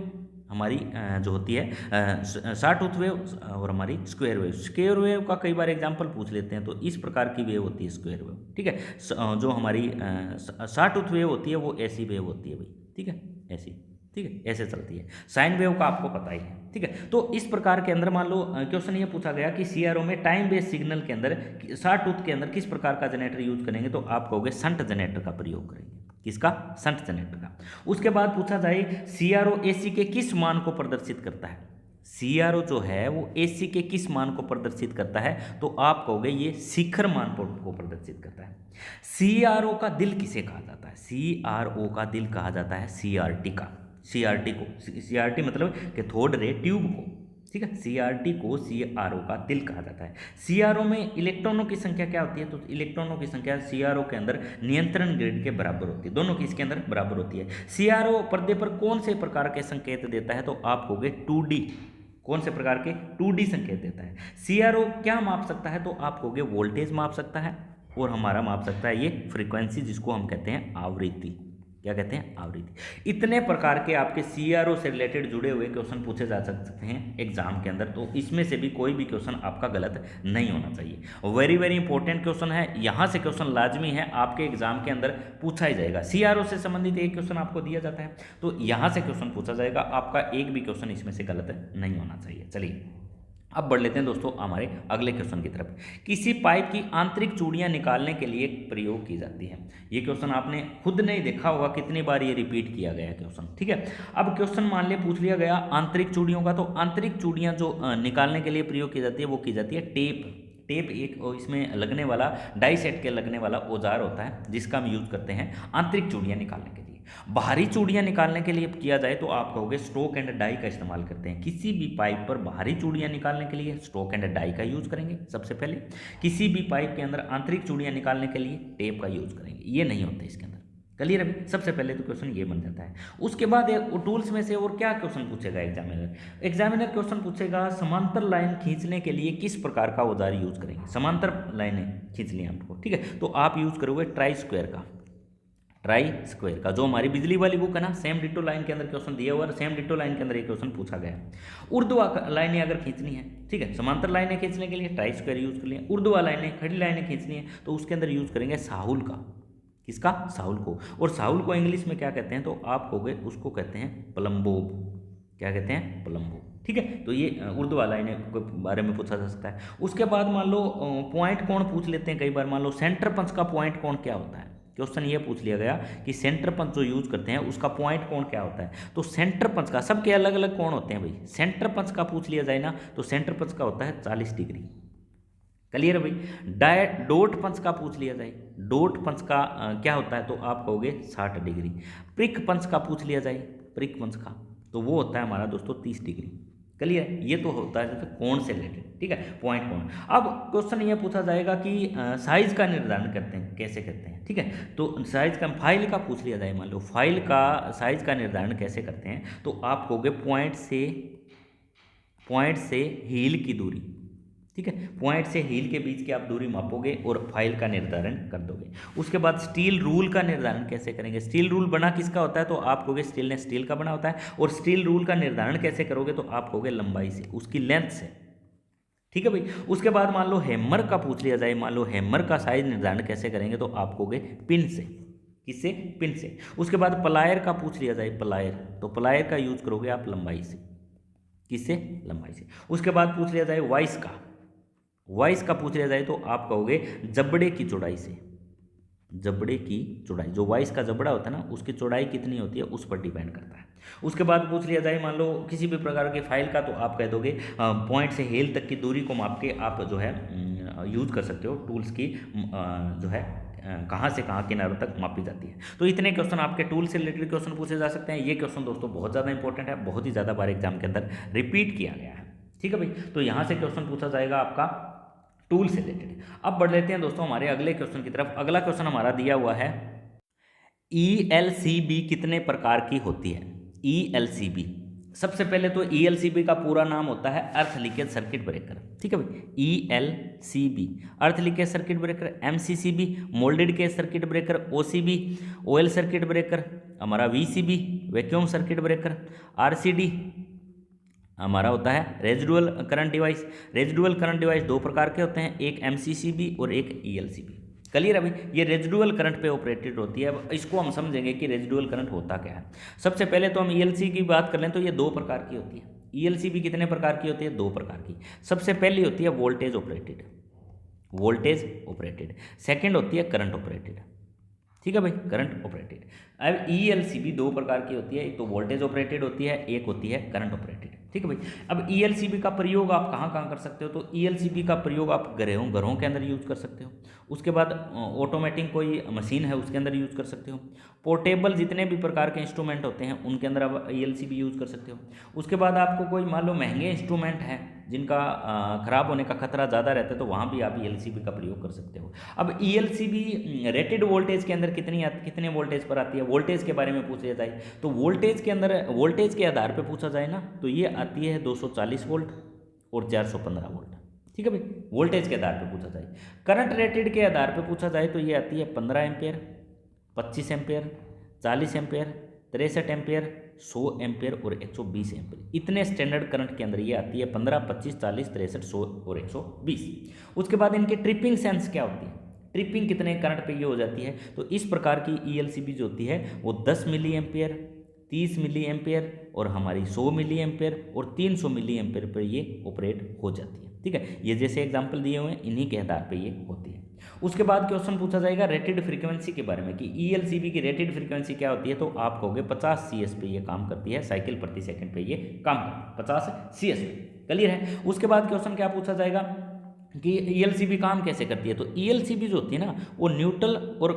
हमारी जो होती है शॉटूथ वेव, और हमारी स्क्वायर वेव। स्क्वायर वेव का कई बार एग्जांपल पूछ लेते हैं, तो इस प्रकार की वेव होती है स्क्वायर वेव, ठीक है। जो हमारी शॉटूथ वेव होती है वो ऐसी वेव होती है भाई, ठीक है, ऐसी, ठीक है, ऐसे चलती है। साइन वेव का आपको पता ही है, ठीक है। तो इस प्रकार के अंदर मान लो क्वेश्चन ये पूछा गया कि सीआरओ में टाइम बेस्ड सिग्नल के अंदर शॉटूथ के अंदर किस प्रकार का जनरेटर यूज करेंगे, तो आप कहोगे शंट जनरेटर का प्रयोग करेंगे। किसका, शंट जनरेटर का। उसके बाद पूछा जाए सीआरओ एसी के किस मान को प्रदर्शित करता है। सीआरओ जो है वो एसी के किस मान को प्रदर्शित करता है, तो आप कहोगे ये शिखर मान को प्रदर्शित करता है। सीआरओ का दिल किसे कहा जाता है, सीआरओ का दिल कहा जाता है सीआरटी का। सीआरटी को, सीआरटी मतलब कैथोड रे ट्यूब को, ठीक है। सीआरटी को सीआरओ का दिल कहा जाता है। सीआरओ में इलेक्ट्रॉनों की संख्या क्या होती है, तो इलेक्ट्रॉनों की संख्या सीआरओ के अंदर नियंत्रण ग्रिड के बराबर होती है, दोनों की इसके अंदर बराबर होती है। सीआरओ पर्दे पर कौन से प्रकार के संकेत देता है, तो आप कहोगे 2D। कौन से प्रकार के, 2D संकेत देता है। सीआरओ क्या माप सकता है, तो आप कहोगे वोल्टेज माप सकता है, और हमारा माप सकता है ये फ्रीक्वेंसी, जिसको हम कहते हैं आवृत्ति। क्या कहते हैं, आवृत्ति। इतने प्रकार के आपके सीआरओ से रिलेटेड जुड़े हुए क्वेश्चन पूछे जा सकते हैं एग्जाम के अंदर, तो इसमें से भी कोई भी क्वेश्चन आपका गलत नहीं होना चाहिए। वेरी वेरी इंपॉर्टेंट क्वेश्चन है, यहाँ से क्वेश्चन लाजमी है, आपके एग्जाम के अंदर पूछा ही जाएगा। सीआरओ से संबंधित एक क्वेश्चन आपको दिया जाता है, तो यहाँ से क्वेश्चन पूछा जाएगा, आपका एक भी क्वेश्चन इसमें से गलत नहीं होना चाहिए। चलिए अब बढ़ लेते हैं दोस्तों हमारे अगले क्वेश्चन की तरफ। किसी पाइप की आंतरिक चूड़ियां निकालने के लिए प्रयोग की जाती है। ये क्वेश्चन आपने खुद नहीं देखा होगा, कितनी बार ये रिपीट किया गया क्वेश्चन, ठीक है। अब क्वेश्चन मान ले पूछ लिया गया आंतरिक चूड़ियों का, तो आंतरिक चूड़ियां जो निकालने के लिए प्रयोग की जाती है वो की जाती है टेप। टेप एक इसमें लगने वाला डाई सेट के लगने वाला औजार होता है, जिसका हम यूज करते हैं आंतरिक चूड़ियां निकालने के लिए। बाहरी चूड़ियाँ निकालने के लिए किया जाए तो आप कहोगे स्ट्रोक एंड डाई का इस्तेमाल करते हैं। किसी भी पाइप पर बाहरी चूड़ियाँ निकालने के लिए स्ट्रोक एंड डाई का यूज़ करेंगे सबसे पहले। किसी भी पाइप के अंदर आंतरिक चूड़ियाँ निकालने के लिए टेप का यूज़ करेंगे। ये नहीं होते इसके अंदर। क्लियर अभी? सबसे पहले तो क्वेश्चन ये बन जाता है। उसके बाद टूल्स में से और क्या क्वेश्चन पूछेगा एग्जामिनर क्वेश्चन पूछेगा समांतर लाइन खींचने के लिए किस प्रकार का औजार यूज करेंगे। समांतर लाइनें खींच ली आपको, ठीक है, तो आप यूज करोगे ट्राई स्क्वायर का जो हमारी बिजली वाली बुक है ना, सेम डिटो लाइन के अंदर क्वेश्चन दिया हुआ है, सेम डिटो लाइन के अंदर एक क्वेश्चन पूछा गया है। ऊर्ध्वा लाइनें अगर खींचनी है, ठीक है, समांतर लाइनें खींचने के लिए ट्राई स्क्वायर यूज कर लिए। ऊर्ध्वा लाइनें, खड़ी लाइनें खींचनी है तो उसके अंदर यूज करेंगे साहुल का। किसका? साहुल को। और साहुल को इंग्लिश में क्या कहते हैं, तो आप कहोगे उसको कहते हैं प्लम्बोब। क्या कहते हैं? प्लम्बोब, ठीक है। तो ये ऊर्ध्वा लाइनें के बारे में पूछा जा सकता है। उसके बाद मान लो पॉइंट कोण पूछ लेते हैं कई बार। मान लो सेंटर पंच का पॉइंट कोण क्या होता है, क्वेश्चन ये पूछ लिया गया कि सेंटर पंच जो यूज करते हैं उसका पॉइंट कोण क्या होता है। तो सेंटर पंच का, सबके अलग अलग कोण होते हैं भाई। सेंटर पंच का पूछ लिया जाए ना तो सेंटर पंच का होता है 40 डिग्री। क्लियर है भाई? डोट पंच का पूछ लिया जाए, डोट पंच का क्या होता है, तो आप कहोगे 60 डिग्री। प्रिक पंच का पूछ लिया जाए, प्रिक पंच का, तो वो होता है हमारा दोस्तों 30 डिग्री। क्लियर? ये तो होता है जैसे कोण से रिलेटेड, ठीक है, पॉइंट कोण। अब क्वेश्चन ये पूछा जाएगा कि साइज का निर्धारण करते हैं, कैसे करते हैं, ठीक है। तो साइज का, फाइल का पूछ लिया जाए, मान लो फाइल का साइज का निर्धारण कैसे करते हैं, तो आप कहोगे पॉइंट से हील की दूरी, ठीक है, पॉइंट से हील के बीच की आप दूरी मापोगे और फाइल का निर्धारण कर दोगे। उसके बाद स्टील रूल का निर्धारण कैसे करेंगे। स्टील रूल बना किसका होता है, तो आप कहोगे स्टेनलेस स्टील का बना होता है। और स्टील रूल का निर्धारण कैसे करोगे, तो आप कहोगे लंबाई से, उसकी लेंथ से, ठीक है भाई। उसके बाद मान लो हैमर का पूछ लिया जाए, मान लो हैमर का साइज निर्धारण कैसे करेंगे, तो आप कहोगे पिन से। किससे? पिन से। उसके बाद प्लायर का पूछ लिया जाए, प्लायर, तो प्लायर का यूज करोगे आप लंबाई से। किससे? लंबाई से। उसके बाद पूछ लिया जाए वॉइस का पूछ लिया जाए तो आप कहोगे जबड़े की चौड़ाई से। जबड़े की चौड़ाई, जो वॉइस का जबड़ा होता है ना, उसकी चौड़ाई कितनी होती है उस पर डिपेंड करता है। उसके बाद पूछ लिया जाए मान लो किसी भी प्रकार की फाइल का, तो आप कह दोगे पॉइंट से हेल तक की दूरी को माप के आप जो है यूज कर सकते हो टूल्स की, जो है कहाँ से कहाँ किनारों तक मापी जाती है। तो इतने क्वेश्चन आपके टूल से रिलेटेड क्वेश्चन पूछे जा सकते हैं। ये क्वेश्चन दोस्तों बहुत ज़्यादा इंपॉर्टेंट है, बहुत ही ज़्यादा बार एग्जाम के अंदर रिपीट किया गया है, ठीक है भाई। तो यहाँ से क्वेश्चन पूछा जाएगा आपका टूल से रिलेटेड। अब बढ़ लेते हैं दोस्तों हमारे अगले क्वेश्चन की तरफ। अगला क्वेश्चन हमारा दिया हुआ है ELCB कितने प्रकार की होती है। ELCB, सबसे पहले तो ELCB का पूरा नाम होता है अर्थ लीकेज सर्किट ब्रेकर, ठीक है भाई। ELCB earth leakage circuit breaker, MCCB moulded case circuit breaker, OCB oil circuit breaker, हमारा VCB vacuum circuit breaker, RCD हमारा होता है residual current device. Residual current device दो प्रकार के होते हैं, एक MCCB और एक ELCB। क्लियर है भाई? ये रेजिडुअल करंट पे ऑपरेटेड होती है। अब इसको हम समझेंगे कि रेजिडुअल करंट होता क्या है। सबसे पहले तो हम ELCB की बात कर लें तो ये दो प्रकार की होती है। ELCB कितने प्रकार की होती है? दो प्रकार की। सबसे पहली होती है वोल्टेज ऑपरेटेड, सेकेंड होती है करंट ऑपरेटेड, ठीक है भाई, करंट ऑपरेटेड। अब ELCB दो प्रकार की होती है, एक तो वोल्टेज ऑपरेटेड होती है, एक होती है करंट ऑपरेटेड, ठीक है भाई। अब ELCB का प्रयोग आप कहाँ कहाँ कर सकते हो, तो ELCB का प्रयोग आप घरों के अंदर यूज कर सकते हो। उसके बाद ऑटोमेटिक कोई मशीन है उसके अंदर यूज कर सकते हो। पोर्टेबल जितने भी प्रकार के इंस्ट्रूमेंट होते हैं उनके अंदर आप ELCB यूज कर सकते हो। उसके बाद आपको कोई मान लो महंगे इंस्ट्रूमेंट हैं जिनका खराब होने का खतरा ज़्यादा रहता है, तो वहाँ भी आप ELCB का प्रयोग कर सकते हो। अब ELCB रेटेड वोल्टेज के अंदर कितने वोल्टेज पर आती है, वोल्टेज के बारे में पूछ लिया जाए तो वोल्टेज के अंदर, वोल्टेज के आधार पर पूछा जाए ना, तो ये आती है 240 वोल्ट और 415 वोल्ट, ठीक है भाई, वोल्टेज के आधार पर पूछा जाए। करंट रेटेड के आधार पर पूछा जाए तो ये आती है 15 ampere, 25 ampere, 40 ampere, 63 ampere, 100 ampere और 120 एम्पेयर। इतने स्टैंडर्ड करंट के अंदर ये आती है 15, 25, 40, 63, 100 और 120। उसके बाद इनके ट्रिपिंग सेंस क्या होती है, ट्रिपिंग कितने करंट पे ये हो जाती है, तो इस प्रकार की ELCB जो होती है वो 10 मिली एम्पेयर, 30 मिली एम्पेयर और हमारी 100 मिली एम्पेयर और 300 मिली एम्पेयर पर ये ऑपरेट हो जाती है, ठीक है। ये जैसे एग्जांपल दिए हुए हैं इन्हीं के आधार पे ये होती है। उसके बाद क्वेश्चन पूछा जाएगा रेटेड फ्रीक्वेंसी के बारे में कि ELCB की रेटेड फ्रीक्वेंसी क्या होती है, तो आप कहोगे 50 CS पे ये काम करती है, साइकिल प्रति सेकंड पे ये काम करती है 50 CS पे। क्लियर है? उसके बाद क्वेश्चन क्या पूछा जाएगा,
कि ईएलसीबी काम कैसे करती है। तो ईएलसीबी जो होती है ना वो न्यूट्रल और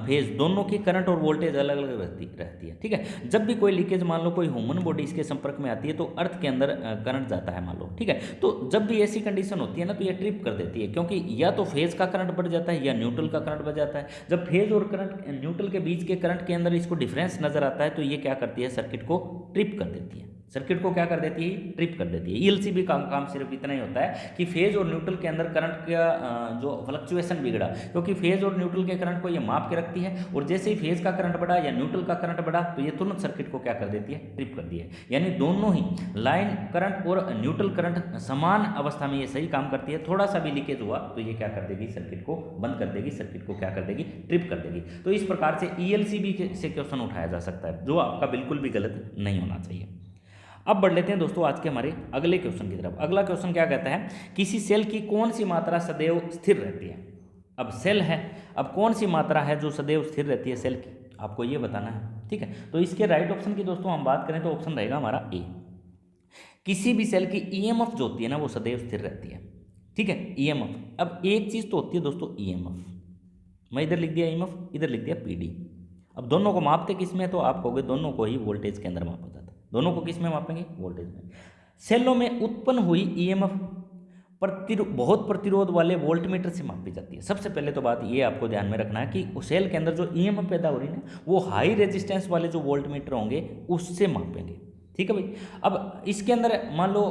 फेज दोनों की करंट और वोल्टेज अलग अलग रहती है। ठीक है, जब भी कोई लीकेज मान लो कोई ह्यूमन बॉडी इसके संपर्क में आती है तो अर्थ के अंदर करंट जाता है मान लो। ठीक है, तो जब भी ऐसी कंडीशन होती है ना तो ये ट्रिप कर देती है, क्योंकि या तो फेज का करंट बढ़ जाता है या न्यूट्रल का करंट बढ़ जाता है। जब फेज और करंट न्यूट्रल के बीच के करंट के अंदर इसको डिफरेंस नजर आता है तो ये क्या करती है, सर्किट को ट्रिप कर देती है। सर्किट को क्या कर देती है, ट्रिप कर देती है। ईएलसीबी का काम सिर्फ इतना ही होता है कि फेज और न्यूट्रल के अंदर करंट का जो फ्लक्चुएशन बिगड़ा, क्योंकि फेज और न्यूट्रल के करंट को ये माप के रखती है, और जैसे ही फेज का करंट बढ़ा या न्यूट्रल का करंट बढ़ा तो ये तुरंत सर्किट को क्या कर देती है, ट्रिप कर दी है। यानी दोनों ही लाइन करंट और न्यूट्रल करंट समान अवस्था में ये सही काम करती है। थोड़ा सा भी लीकेज हुआ तो ये क्या कर देगी, सर्किट को बंद कर देगी, सर्किट को क्या कर देगी, ट्रिप कर देगी। तो इस प्रकार से ईएलसीबी से क्वेश्चन उठाया जा सकता है, जो आपका बिल्कुल भी गलत नहीं होना चाहिए। अब बढ़ लेते हैं दोस्तों आज के हमारे अगले क्वेश्चन की तरफ। अगला क्वेश्चन क्या कहता है, किसी सेल की कौन सी मात्रा सदैव स्थिर रहती है। अब सेल है, अब कौन सी मात्रा है जो सदैव स्थिर रहती है सेल की, आपको ये बताना है। ठीक है, तो इसके राइट ऑप्शन की दोस्तों हम बात करें तो ऑप्शन रहेगा हमारा ए। किसी भी सेल की ईएमएफ जो होती है ना वो सदैव स्थिर रहती है। ठीक है, ईएमएफ। अब एक चीज तो होती है दोस्तों ईएमएफ, मैं इधर लिख दिया ईएमएफ, इधर लिख दिया पीडी। अब दोनों को मापते किस में, तो आप कहोगे दोनों को ही वोल्टेज के अंदर मापा जाता है। दोनों को किस में मापेंगे, वोल्टेज में। सेलों में उत्पन्न हुई ईएमएफ बहुत प्रतिरोध वाले वोल्टमीटर से मापी जाती है। सबसे पहले तो बात ये आपको ध्यान में रखना है कि सेल के अंदर जो ईएमएफ पैदा हो रही है ना वो हाई रेजिस्टेंस वाले जो वोल्टमीटर होंगे उससे मापेंगे। ठीक है भाई। अब इसके अंदर मान लो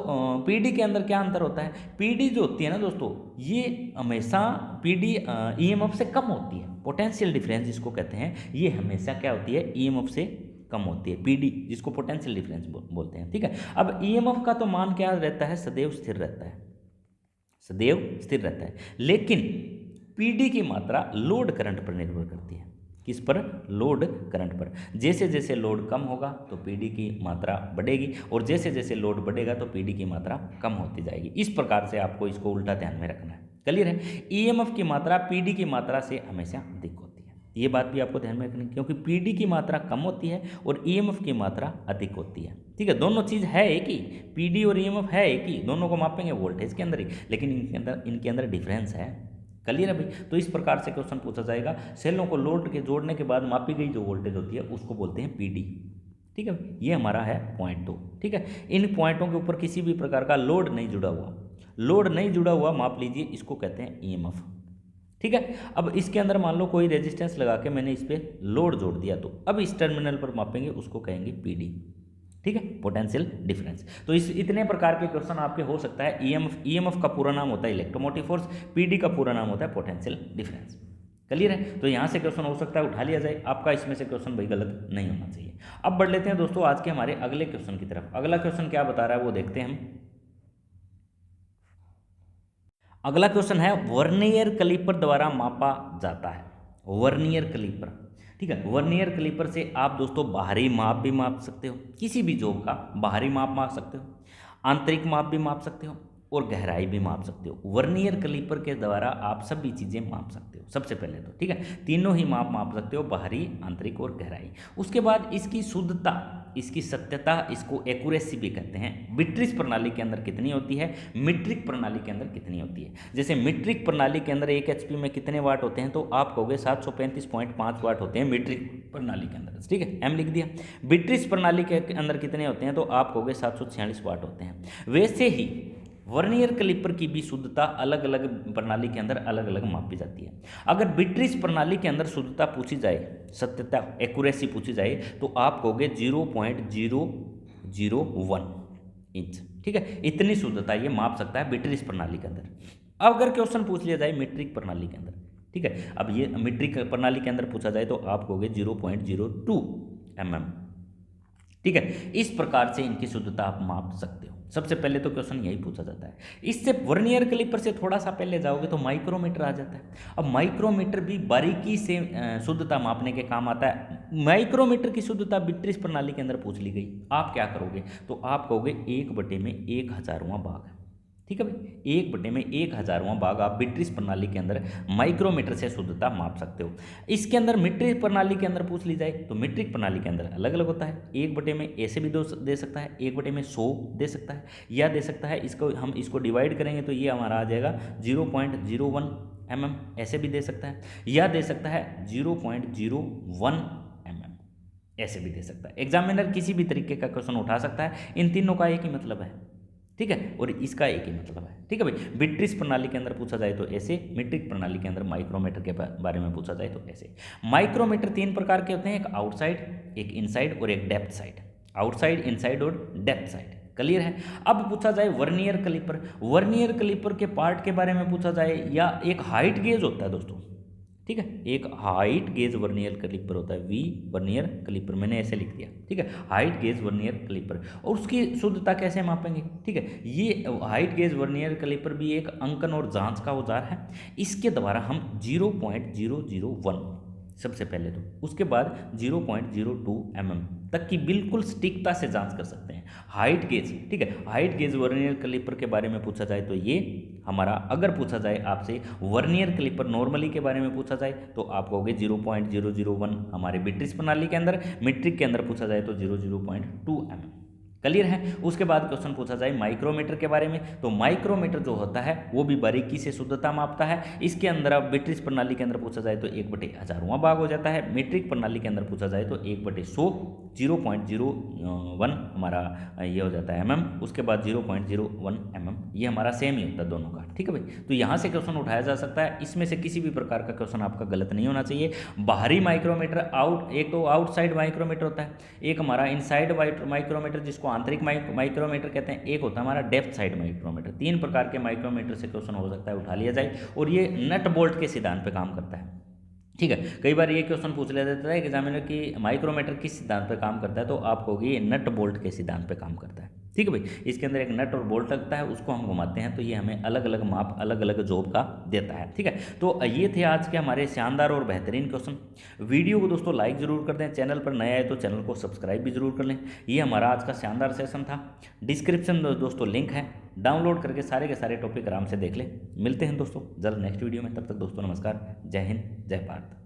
पीडी के अंदर क्या अंतर होता है, पीडी जो होती है ना दोस्तों ये हमेशा पीडी ईएमएफ से कम होती है। पोटेंशियल डिफरेंस जिसको कहते हैं ये हमेशा क्या होती है, ईएमएफ से कम होती है, पीडी जिसको पोटेंशियल डिफरेंस बोलते हैं। ठीक है, अब ईएमएफ का तो मान क्या रहता है, सदैव स्थिर रहता है, सदैव स्थिर रहता है। लेकिन पीडी की मात्रा लोड करंट पर निर्भर करती है। किस पर, लोड करंट पर। जैसे जैसे लोड कम होगा तो पीडी की मात्रा बढ़ेगी, और जैसे जैसे लोड बढ़ेगा तो पीडी की मात्रा कम होती जाएगी। इस प्रकार से आपको इसको उल्टा ध्यान में रखना है। क्लियर है, ईएमएफ की मात्रा पीडी की मात्रा से हमेशा अधिक होती है। ये बात भी आपको ध्यान में रखनी है, क्योंकि पीडी की मात्रा कम होती है और ईएमएफ की मात्रा अधिक होती है। ठीक है, दोनों चीज़ है एक ही, पीडी और ईएमएफ है एक ही, दोनों को मापेंगे वोल्टेज के अंदर ही, लेकिन इनके अंदर डिफरेंस है। क्लियर है भाई। तो इस प्रकार से क्वेश्चन पूछा जाएगा, सेलों को लोड के जोड़ने के बाद मापी गई जो वोल्टेज होती है उसको बोलते हैं पीडी। ठीक है, ये हमारा है पॉइंट 2। ठीक है, इन पॉइंटों के ऊपर किसी भी प्रकार का लोड नहीं जुड़ा हुआ, लोड नहीं जुड़ा हुआ माप लीजिए, इसको कहते हैं ईएमएफ। ठीक है, अब इसके अंदर मान लो कोई रेजिस्टेंस लगा के मैंने इस पर लोड जोड़ दिया, तो अब इस टर्मिनल पर मापेंगे उसको कहेंगे पीडी। ठीक है, पोटेंशियल डिफरेंस। तो इस इतने प्रकार के क्वेश्चन आपके हो सकता है। ईएमएफ का पूरा नाम होता है इलेक्ट्रोमोटिव फोर्स, पीडी का पूरा नाम होता है पोटेंशियल डिफरेंस। क्लियर है, तो यहाँ से क्वेश्चन हो सकता है, उठा लिया जाए। आपका इसमें से क्वेश्चन भाई गलत नहीं होना चाहिए। अब बढ़ लेते हैं दोस्तों आज के हमारे अगले क्वेश्चन की तरफ। अगला क्वेश्चन क्या बता रहा है वो देखते हैं हम। अगला क्वेश्चन है वर्नियर कैलिपर द्वारा मापा जाता है। वर्नियर कैलिपर, ठीक है, वर्नियर कैलिपर से आप दोस्तों बाहरी माप भी माप सकते हो, किसी भी जॉब का बाहरी माप सकते हो, आंतरिक माप भी माप सकते हो और गहराई भी माप सकते हो। वर्नियर कैलिपर के द्वारा आप सभी चीज़ें माप सकते हो सबसे पहले तो। ठीक है, तीनों ही माप सकते हो, बाहरी, आंतरिक और गहराई। उसके बाद इसकी शुद्धता, इसकी सत्यता, इसको एक्यूरेसी भी कहते हैं। मीट्रिक प्रणाली के अंदर कितनी होती है, मीट्रिक प्रणाली के अंदर कितनी होती है। जैसे मीट्रिक प्रणाली के अंदर 1 एचपी में कितने वाट होते हैं, तो आप कहोगे 735.5 वाट होते हैं मीट्रिक प्रणाली के अंदर। ठीक है, एम लिख दिया। ब्रिटिश प्रणाली के अंदर कितने होते हैं, तो आप कहोगे 746 वाट होते हैं। वैसे ही वर्नियर कैलिपर की भी शुद्धता अलग अलग प्रणाली के अंदर अलग अलग मापी जाती है। अगर ब्रिटिश प्रणाली के अंदर शुद्धता पूछी जाए, सत्यता, एक्यूरेसी पूछी जाए, तो आप कहोगे 0.001 इंच। ठीक है, इतनी शुद्धता ये माप सकता है ब्रिटिश प्रणाली के अंदर। अब अगर क्वेश्चन पूछ लिया जाए मीट्रिक प्रणाली के अंदर, ठीक है, अब ये मीट्रिक प्रणाली के अंदर पूछा जाए तो आप कहोगे 0.02 mm। ठीक है, इस प्रकार से इनकी शुद्धता आप माप सकते हो। सबसे पहले तो क्वेश्चन यही पूछा जाता है। इससे वर्नियर कैलिपर से थोड़ा सा पहले जाओगे तो माइक्रोमीटर आ जाता है। अब माइक्रोमीटर भी बारीकी से शुद्धता मापने के काम आता है। माइक्रोमीटर की शुद्धता ब्रिटिश प्रणाली के अंदर पूछ ली गई, आप क्या करोगे, तो आप कहोगे 1/1000वां भाग। ठीक है भाई, 1/1000वां भाग आप बिट्रिस प्रणाली के अंदर माइक्रोमीटर से शुद्धता माप सकते हो। इसके अंदर मीट्रिक प्रणाली के अंदर पूछ ली जाए तो मीट्रिक प्रणाली के अंदर अलग अलग होता है। 1/में ऐसे भी दे सकता है, 1/में 100 दे सकता है, या दे सकता है इसको हम इसको डिवाइड करेंगे तो ये हमारा आ जाएगा 0.01 mm, ऐसे भी दे सकता है, या दे सकता है 0.01 mm, ऐसे भी दे सकता है। एग्जामिनर किसी भी तरीके का क्वेश्चन उठा सकता है, इन तीनों का एक ही मतलब है, ठीक है, और इसका एक ही मतलब है, ठीक है भाई। बिट्रिस प्रणाली के अंदर पूछा जाए तो ऐसे, मीट्रिक प्रणाली के अंदर माइक्रोमीटर के बारे में पूछा जाए तो ऐसे। माइक्रोमीटर 3 प्रकार के होते हैं, एक आउटसाइड, एक इनसाइड और एक डेप्थ साइड। आउटसाइड, इनसाइड और डेप्थ साइड, क्लियर है। अब पूछा जाए वर्नियर कैलिपर, वर्नियर कैलिपर के पार्ट के बारे में पूछा जाए, या एक हाइट गेज होता है दोस्तों, ठीक है, एक हाइट गेज वर्नियर कैलिपर होता है, वी वर्नियर कैलिपर, मैंने ऐसे लिख दिया, ठीक है, हाइट गेज वर्नियर कैलिपर। और उसकी शुद्धता कैसे मापेंगे, ठीक है, ये हाइट गेज वर्नियर कैलिपर भी एक अंकन और जांच का औजार है। इसके द्वारा हम 0.001 सबसे पहले तो, उसके बाद 0.02 mm तक की बिल्कुल सटीकता से जांच कर सकते हैं। हाइट गेज, ठीक है, हाइट गेज वर्नियर कैलिपर के बारे में पूछा जाए तो ये हमारा, अगर पूछा जाए आपसे वर्नियर कैलिपर नॉर्मली के बारे में पूछा जाए तो आप कहोगे 0.001 हमारे बिट्रिस प्रणाली के अंदर, मीट्रिक के अंदर पूछा जाए तो 0.02 mm, क्लियर है। उसके बाद क्वेश्चन पूछा जाए माइक्रोमीटर के बारे में, तो माइक्रोमीटर जो होता है वो भी बारीकी से शुद्धता मापता है। इसके अंदर अब बिट्रिस प्रणाली के अंदर पूछा जाए तो 1/1000वां भाग हो जाता है, मीट्रिक प्रणाली के अंदर पूछा जाए तो 1/100, 0.01 हमारा ये हो जाता है mm, उसके बाद 0.01 mm, ये हमारा सेम ही होता है दोनों का, ठीक है भाई। तो यहाँ से क्वेश्चन उठाया जा सकता है, इसमें से किसी भी प्रकार का क्वेश्चन आपका गलत नहीं होना चाहिए। बाहरी माइक्रोमीटर, एक तो आउटसाइड माइक्रोमीटर होता है, एक हमारा इनसाइड माइक्रोमीटर जिसको आंतरिक माइक्रोमीटर कहते हैं, एक होता है हमारा डेप्थ साइड माइक्रोमीटर। 3 प्रकार के माइक्रोमीटर से क्वेश्चन हो सकता है उठा लिया जाए, और ये नट बोल्ट के सिद्धांत पे काम करता है, ठीक है। कई बार ये क्वेश्चन पूछ लिया जाता है एग्जामिनर की माइक्रोमीटर किस सिद्धांत पे काम करता है, तो आप कहोगे ये नट बोल्ट के सिद्धांत पे काम करता है, ठीक है भाई। इसके अंदर एक नट और बोल्ट लगता है, उसको हम घुमाते हैं तो ये हमें अलग अलग माप, अलग अलग जॉब का देता है, ठीक है। तो ये थे आज के हमारे शानदार और बेहतरीन क्वेश्चन। वीडियो को दोस्तों लाइक जरूर कर दें, चैनल पर नया है तो चैनल को सब्सक्राइब भी जरूर कर लें। ये हमारा आज का शानदार सेशन था। डिस्क्रिप्शन में दोस्तों लिंक है, डाउनलोड करके सारे के सारे टॉपिक आराम से देख लें। मिलते हैं दोस्तों जल्द नेक्स्ट वीडियो में, तब तक दोस्तों नमस्कार, जय हिंद, जय भारत।